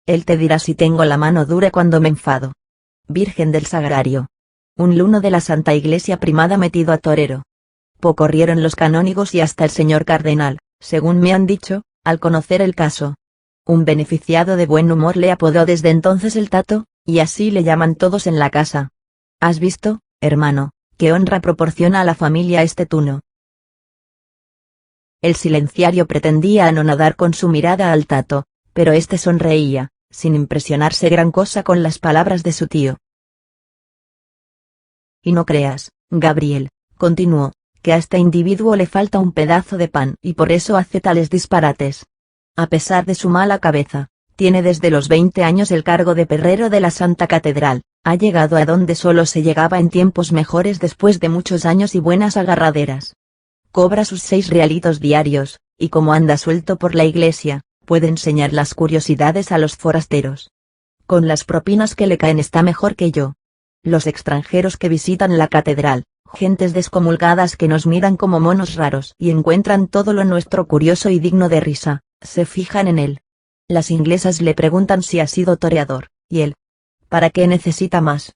Él te dirá si tengo la mano dura cuando me enfado. Virgen del Sagrario. Un luno de la Santa Iglesia primada metido a torero. Poco rieron los canónigos y hasta el señor cardenal, según me han dicho, al conocer el caso. Un beneficiado de buen humor le apodó desde entonces el Tato, y así le llaman todos en la casa. ¿Has visto, hermano, qué honra proporciona a la familia este tuno? El silenciario pretendía anonadar con su mirada al Tato, pero este sonreía, sin impresionarse gran cosa con las palabras de su tío. Y no creas, Gabriel, continuó, que a este individuo le falta un pedazo de pan y por eso hace tales disparates. A pesar de su mala cabeza, tiene desde los 20 años el cargo de perrero de la Santa Catedral, ha llegado a donde solo se llegaba en tiempos mejores después de muchos años y buenas agarraderas. Cobra sus 6 realitos diarios, y como anda suelto por la iglesia, puede enseñar las curiosidades a los forasteros. Con las propinas que le caen está mejor que yo. Los extranjeros que visitan la catedral, gentes descomulgadas que nos miran como monos raros y encuentran todo lo nuestro curioso y digno de risa, se fijan en él. Las inglesas le preguntan si ha sido toreador, y él, ¿para qué necesita más?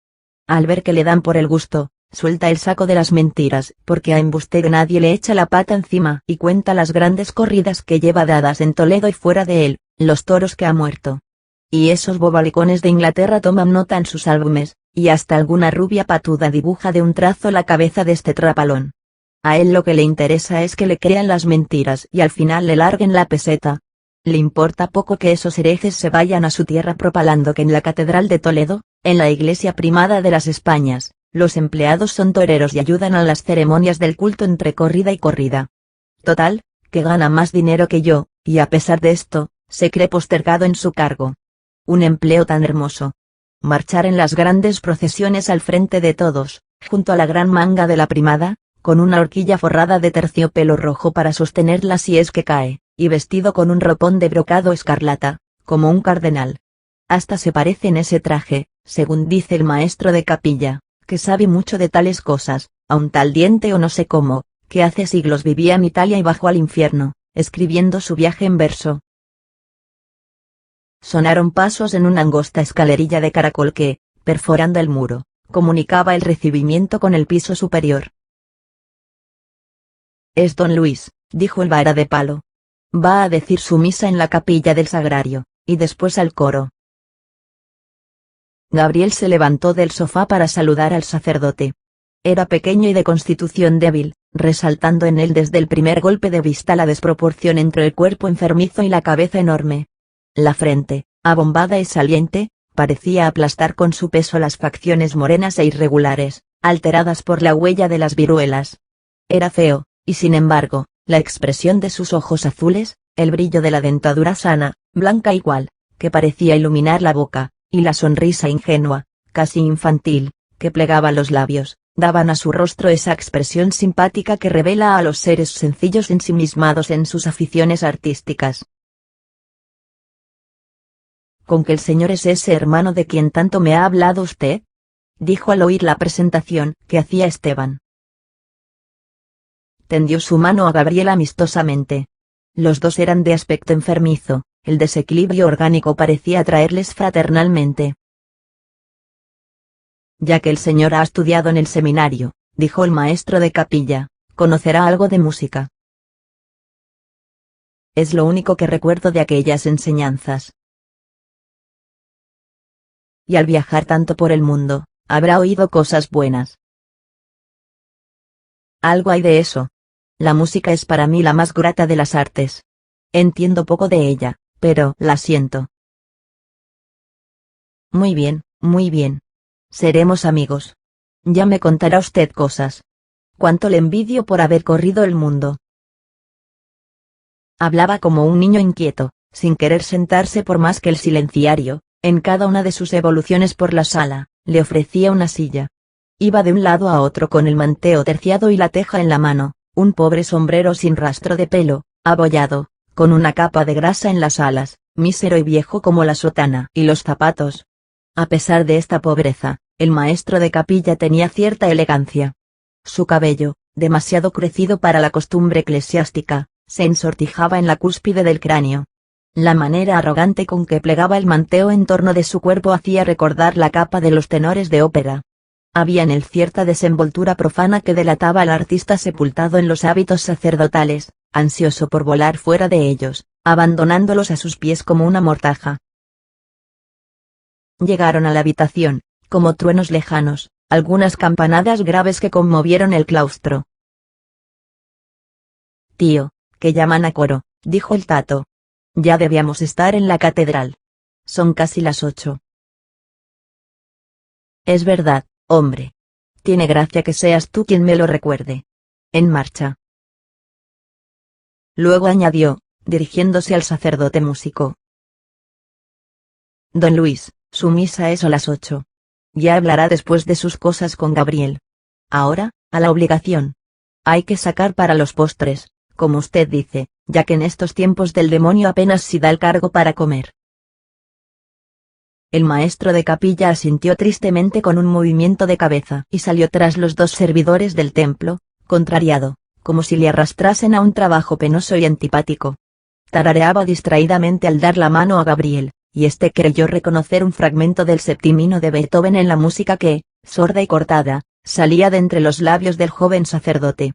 Al ver que le dan por el gusto, suelta el saco de las mentiras, porque a embustero nadie le echa la pata encima y cuenta las grandes corridas que lleva dadas en Toledo y fuera de él, los toros que ha muerto. Y esos bobalicones de Inglaterra toman nota en sus álbumes, y hasta alguna rubia patuda dibuja de un trazo la cabeza de este trapalón. A él lo que le interesa es que le crean las mentiras y al final le larguen la peseta. Le importa poco que esos herejes se vayan a su tierra propalando que en la Catedral de Toledo, en la iglesia primada de las Españas, los empleados son toreros y ayudan a las ceremonias del culto entre corrida y corrida. Total, que gana más dinero que yo, y a pesar de esto, se cree postergado en su cargo. Un empleo tan hermoso. Marchar en las grandes procesiones al frente de todos, junto a la gran manga de la primada, con una horquilla forrada de terciopelo rojo para sostenerla si es que cae, y vestido con un ropón de brocado escarlata, como un cardenal. Hasta se parece en ese traje, según dice el maestro de capilla, que sabe mucho de tales cosas, a un tal diente o no sé cómo, que hace siglos vivía en Italia y bajó al infierno, escribiendo su viaje en verso. Sonaron pasos en una angosta escalerilla de caracol que, perforando el muro, comunicaba el recibimiento con el piso superior. «Es don Luis», dijo el vara de palo. «Va a decir su misa en la capilla del Sagrario, y después al coro». Gabriel se levantó del sofá para saludar al sacerdote. Era pequeño y de constitución débil, resaltando en él desde el primer golpe de vista la desproporción entre el cuerpo enfermizo y la cabeza enorme. La frente, abombada y saliente, parecía aplastar con su peso las facciones morenas e irregulares, alteradas por la huella de las viruelas. Era feo, y sin embargo, la expresión de sus ojos azules, el brillo de la dentadura sana, blanca igual, que parecía iluminar la boca, y la sonrisa ingenua, casi infantil, que plegaba los labios, daban a su rostro esa expresión simpática que revela a los seres sencillos ensimismados en sus aficiones artísticas. «¿Con que el señor es ese hermano de quien tanto me ha hablado usted?», dijo al oír la presentación que hacía Esteban. Tendió su mano a Gabriel amistosamente. Los dos eran de aspecto enfermizo, el desequilibrio orgánico parecía atraerles fraternalmente. «Ya que el señor ha estudiado en el seminario», dijo el maestro de capilla, «conocerá algo de música». «Es lo único que recuerdo de aquellas enseñanzas». «Y al viajar tanto por el mundo, habrá oído cosas buenas». «Algo hay de eso. La música es para mí la más grata de las artes. Entiendo poco de ella, pero la siento». «Muy bien, muy bien. Seremos amigos. Ya me contará usted cosas. Cuánto le envidio por haber corrido el mundo». Hablaba como un niño inquieto, sin querer sentarse por más que el silenciario, en cada una de sus evoluciones por la sala, le ofrecía una silla. Iba de un lado a otro con el manteo terciado y la teja en la mano, un pobre sombrero sin rastro de pelo, abollado, con una capa de grasa en las alas, mísero y viejo como la sotana y los zapatos. A pesar de esta pobreza, el maestro de capilla tenía cierta elegancia. Su cabello, demasiado crecido para la costumbre eclesiástica, se ensortijaba en la cúspide del cráneo. La manera arrogante con que plegaba el manteo en torno de su cuerpo hacía recordar la capa de los tenores de ópera. Había en él cierta desenvoltura profana que delataba al artista sepultado en los hábitos sacerdotales, ansioso por volar fuera de ellos, abandonándolos a sus pies como una mortaja. Llegaron a la habitación, como truenos lejanos, algunas campanadas graves que conmovieron el claustro. «Tío, que llaman a coro», dijo el Tato. «Ya debíamos estar en la catedral. Son casi las 8». «Es verdad, hombre. Tiene gracia que seas tú quien me lo recuerde. En marcha». Luego añadió, dirigiéndose al sacerdote músico: «Don Luis, su misa es a las 8. Ya hablará después de sus cosas con Gabriel. Ahora, a la obligación. Hay que sacar para los postres, como usted dice, ya que en estos tiempos del demonio apenas si da el cargo para comer». El maestro de capilla asintió tristemente con un movimiento de cabeza y salió tras los dos servidores del templo, contrariado, como si le arrastrasen a un trabajo penoso y antipático. Tarareaba distraídamente al dar la mano a Gabriel, y éste creyó reconocer un fragmento del septimino de Beethoven en la música que, sorda y cortada, salía de entre los labios del joven sacerdote.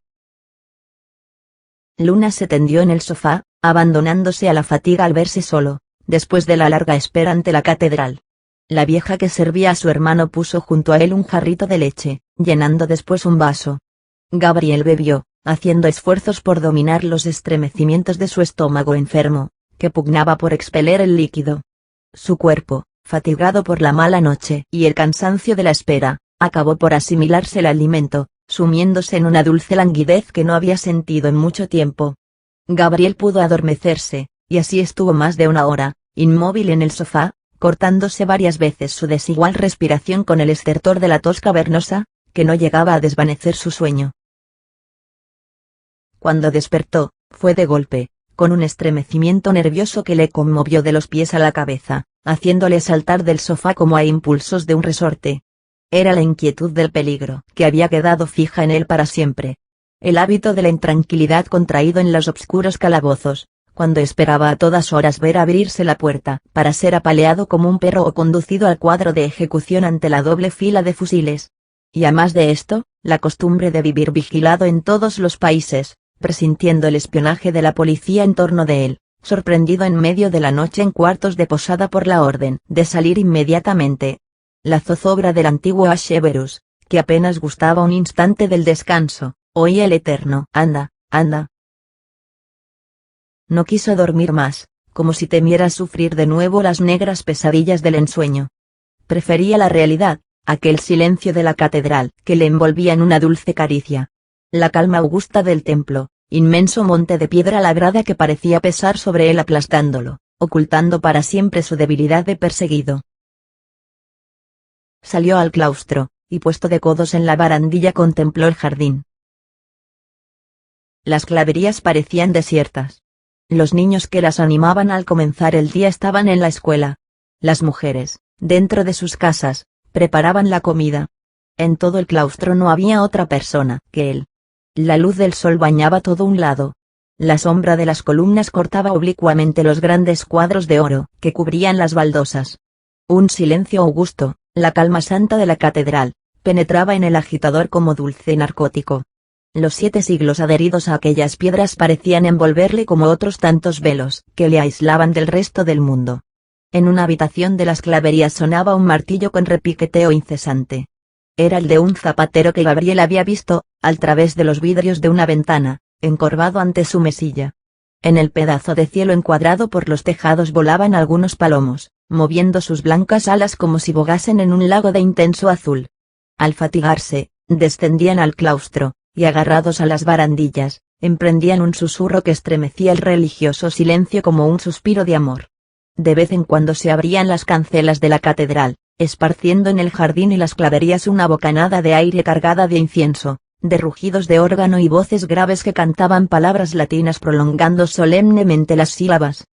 Luna se tendió en el sofá, abandonándose a la fatiga al verse solo, después de la larga espera ante la catedral. La vieja que servía a su hermano puso junto a él un jarrito de leche, llenando después un vaso. Gabriel bebió, haciendo esfuerzos por dominar los estremecimientos de su estómago enfermo, que pugnaba por expeler el líquido. Su cuerpo, fatigado por la mala noche y el cansancio de la espera, acabó por asimilarse el alimento, sumiéndose en una dulce languidez que no había sentido en mucho tiempo. Gabriel pudo adormecerse, y así estuvo más de una hora, inmóvil en el sofá, cortándose varias veces su desigual respiración con el estertor de la tos cavernosa, que no llegaba a desvanecer su sueño. Cuando despertó, fue de golpe, con un estremecimiento nervioso que le conmovió de los pies a la cabeza, haciéndole saltar del sofá como a impulsos de un resorte. Era la inquietud del peligro que había quedado fija en él para siempre. El hábito de la intranquilidad contraído en los obscuros calabozos, cuando esperaba a todas horas ver abrirse la puerta para ser apaleado como un perro o conducido al cuadro de ejecución ante la doble fila de fusiles. Y a más de esto, la costumbre de vivir vigilado en todos los países, presintiendo el espionaje de la policía en torno de él, sorprendido en medio de la noche en cuartos de posada por la orden de salir inmediatamente. La zozobra del antiguo Asheverus, que apenas gustaba un instante del descanso, oía el eterno «anda, anda». No quiso dormir más, como si temiera sufrir de nuevo las negras pesadillas del ensueño. Prefería la realidad, aquel silencio de la catedral que le envolvía en una dulce caricia. La calma augusta del templo, inmenso monte de piedra labrada que parecía pesar sobre él aplastándolo, ocultando para siempre su debilidad de perseguido. Salió al claustro, y puesto de codos en la barandilla contempló el jardín. Las claverías parecían desiertas. Los niños que las animaban al comenzar el día estaban en la escuela. Las mujeres, dentro de sus casas, preparaban la comida. En todo el claustro no había otra persona que él. La luz del sol bañaba todo un lado. La sombra de las columnas cortaba oblicuamente los grandes cuadros de oro que cubrían las baldosas. Un silencio augusto, la calma santa de la catedral, penetraba en el agitador como dulce narcótico. Los 7 siglos adheridos a aquellas piedras parecían envolverle como otros tantos velos que le aislaban del resto del mundo. En una habitación de las claverías sonaba un martillo con repiqueteo incesante. Era el de un zapatero que Gabriel había visto, al través de los vidrios de una ventana, encorvado ante su mesilla. En el pedazo de cielo encuadrado por los tejados volaban algunos palomos, moviendo sus blancas alas como si bogasen en un lago de intenso azul. Al fatigarse, descendían al claustro, y agarrados a las barandillas, emprendían un susurro que estremecía el religioso silencio como un suspiro de amor. De vez en cuando se abrían las cancelas de la catedral, esparciendo en el jardín y las claverías una bocanada de aire cargada de incienso, de rugidos de órgano y voces graves que cantaban palabras latinas prolongando solemnemente las sílabas.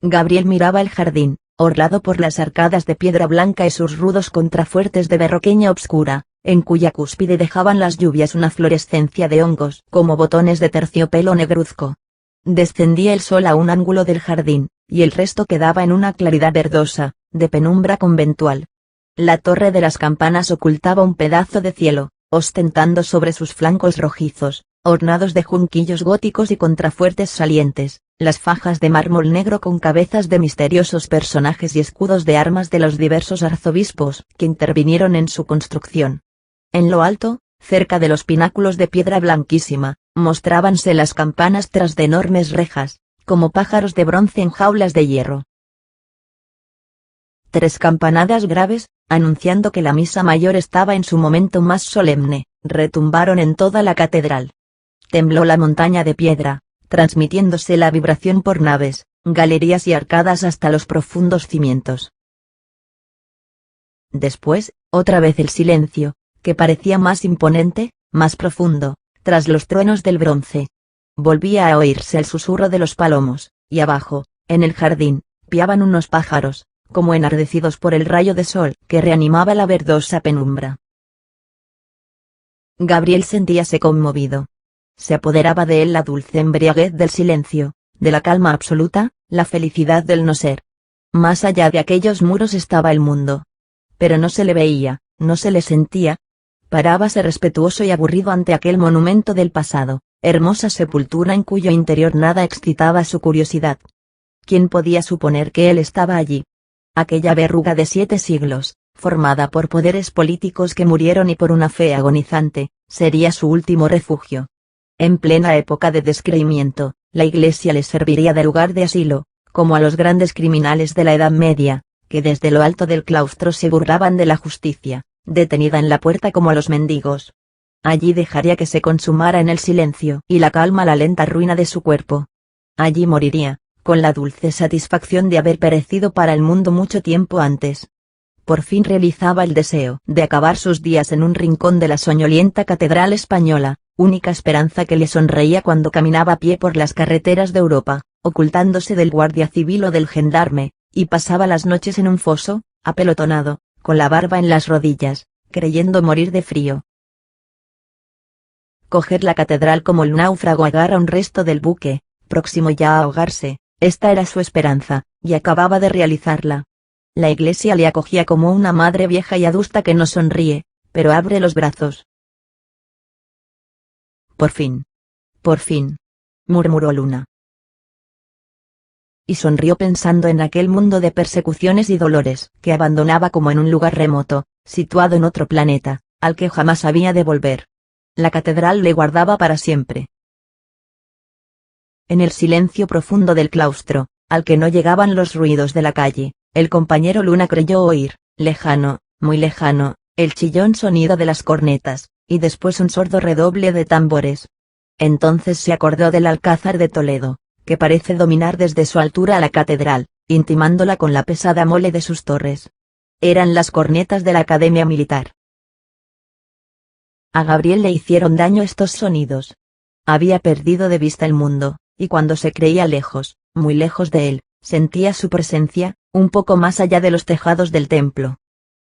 Gabriel miraba el jardín, orlado por las arcadas de piedra blanca y sus rudos contrafuertes de berroqueña obscura, en cuya cúspide dejaban las lluvias una fluorescencia de hongos como botones de terciopelo negruzco. Descendía el sol a un ángulo del jardín, y el resto quedaba en una claridad verdosa, de penumbra conventual. La torre de las campanas ocultaba un pedazo de cielo, ostentando sobre sus flancos rojizos, ornados de junquillos góticos y contrafuertes salientes, las fajas de mármol negro con cabezas de misteriosos personajes y escudos de armas de los diversos arzobispos que intervinieron en su construcción. En lo alto, cerca de los pináculos de piedra blanquísima, mostrábanse las campanas tras de enormes rejas, como pájaros de bronce en jaulas de hierro. 3 campanadas graves, anunciando que la misa mayor estaba en su momento más solemne, retumbaron en toda la catedral. Tembló la montaña de piedra, transmitiéndose la vibración por naves, galerías y arcadas hasta los profundos cimientos. Después, otra vez el silencio, que parecía más imponente, más profundo, tras los truenos del bronce. Volvía a oírse el susurro de los palomos, y abajo, en el jardín, piaban unos pájaros, como enardecidos por el rayo de sol que reanimaba la verdosa penumbra. Gabriel sentíase conmovido. Se apoderaba de él la dulce embriaguez del silencio, de la calma absoluta, la felicidad del no ser. Más allá de aquellos muros estaba el mundo. Pero no se le veía, no se le sentía. Parábase respetuoso y aburrido ante aquel monumento del pasado, hermosa sepultura en cuyo interior nada excitaba su curiosidad. ¿Quién podía suponer que él estaba allí? Aquella verruga de 7 siglos, formada por poderes políticos que murieron y por una fe agonizante, sería su último refugio. En plena época de descreimiento, la Iglesia les serviría de lugar de asilo, como a los grandes criminales de la Edad Media, que desde lo alto del claustro se burlaban de la justicia, detenida en la puerta como a los mendigos. Allí dejaría que se consumara en el silencio y la calma la lenta ruina de su cuerpo. Allí moriría, con la dulce satisfacción de haber perecido para el mundo mucho tiempo antes. Por fin realizaba el deseo de acabar sus días en un rincón de la soñolienta catedral española, única esperanza que le sonreía cuando caminaba a pie por las carreteras de Europa, ocultándose del guardia civil o del gendarme, y pasaba las noches en un foso, apelotonado, con la barba en las rodillas, creyendo morir de frío. Coger la catedral como el náufrago agarra un resto del buque, próximo ya a ahogarse, esta era su esperanza, y acababa de realizarla. La iglesia le acogía como una madre vieja y adusta que no sonríe, pero abre los brazos. Por fin, murmuró Luna. Y sonrió pensando en aquel mundo de persecuciones y dolores que abandonaba como en un lugar remoto, situado en otro planeta, al que jamás había de volver. La catedral le guardaba para siempre. En el silencio profundo del claustro, al que no llegaban los ruidos de la calle, el compañero Luna creyó oír, lejano, muy lejano, el chillón sonido de las cornetas, y después un sordo redoble de tambores. Entonces se acordó del Alcázar de Toledo, que parece dominar desde su altura a la catedral, intimándola con la pesada mole de sus torres. Eran las cornetas de la Academia Militar. A Gabriel le hicieron daño estos sonidos. Había perdido de vista el mundo, y cuando se creía lejos, muy lejos de él, sentía su presencia, un poco más allá de los tejados del templo.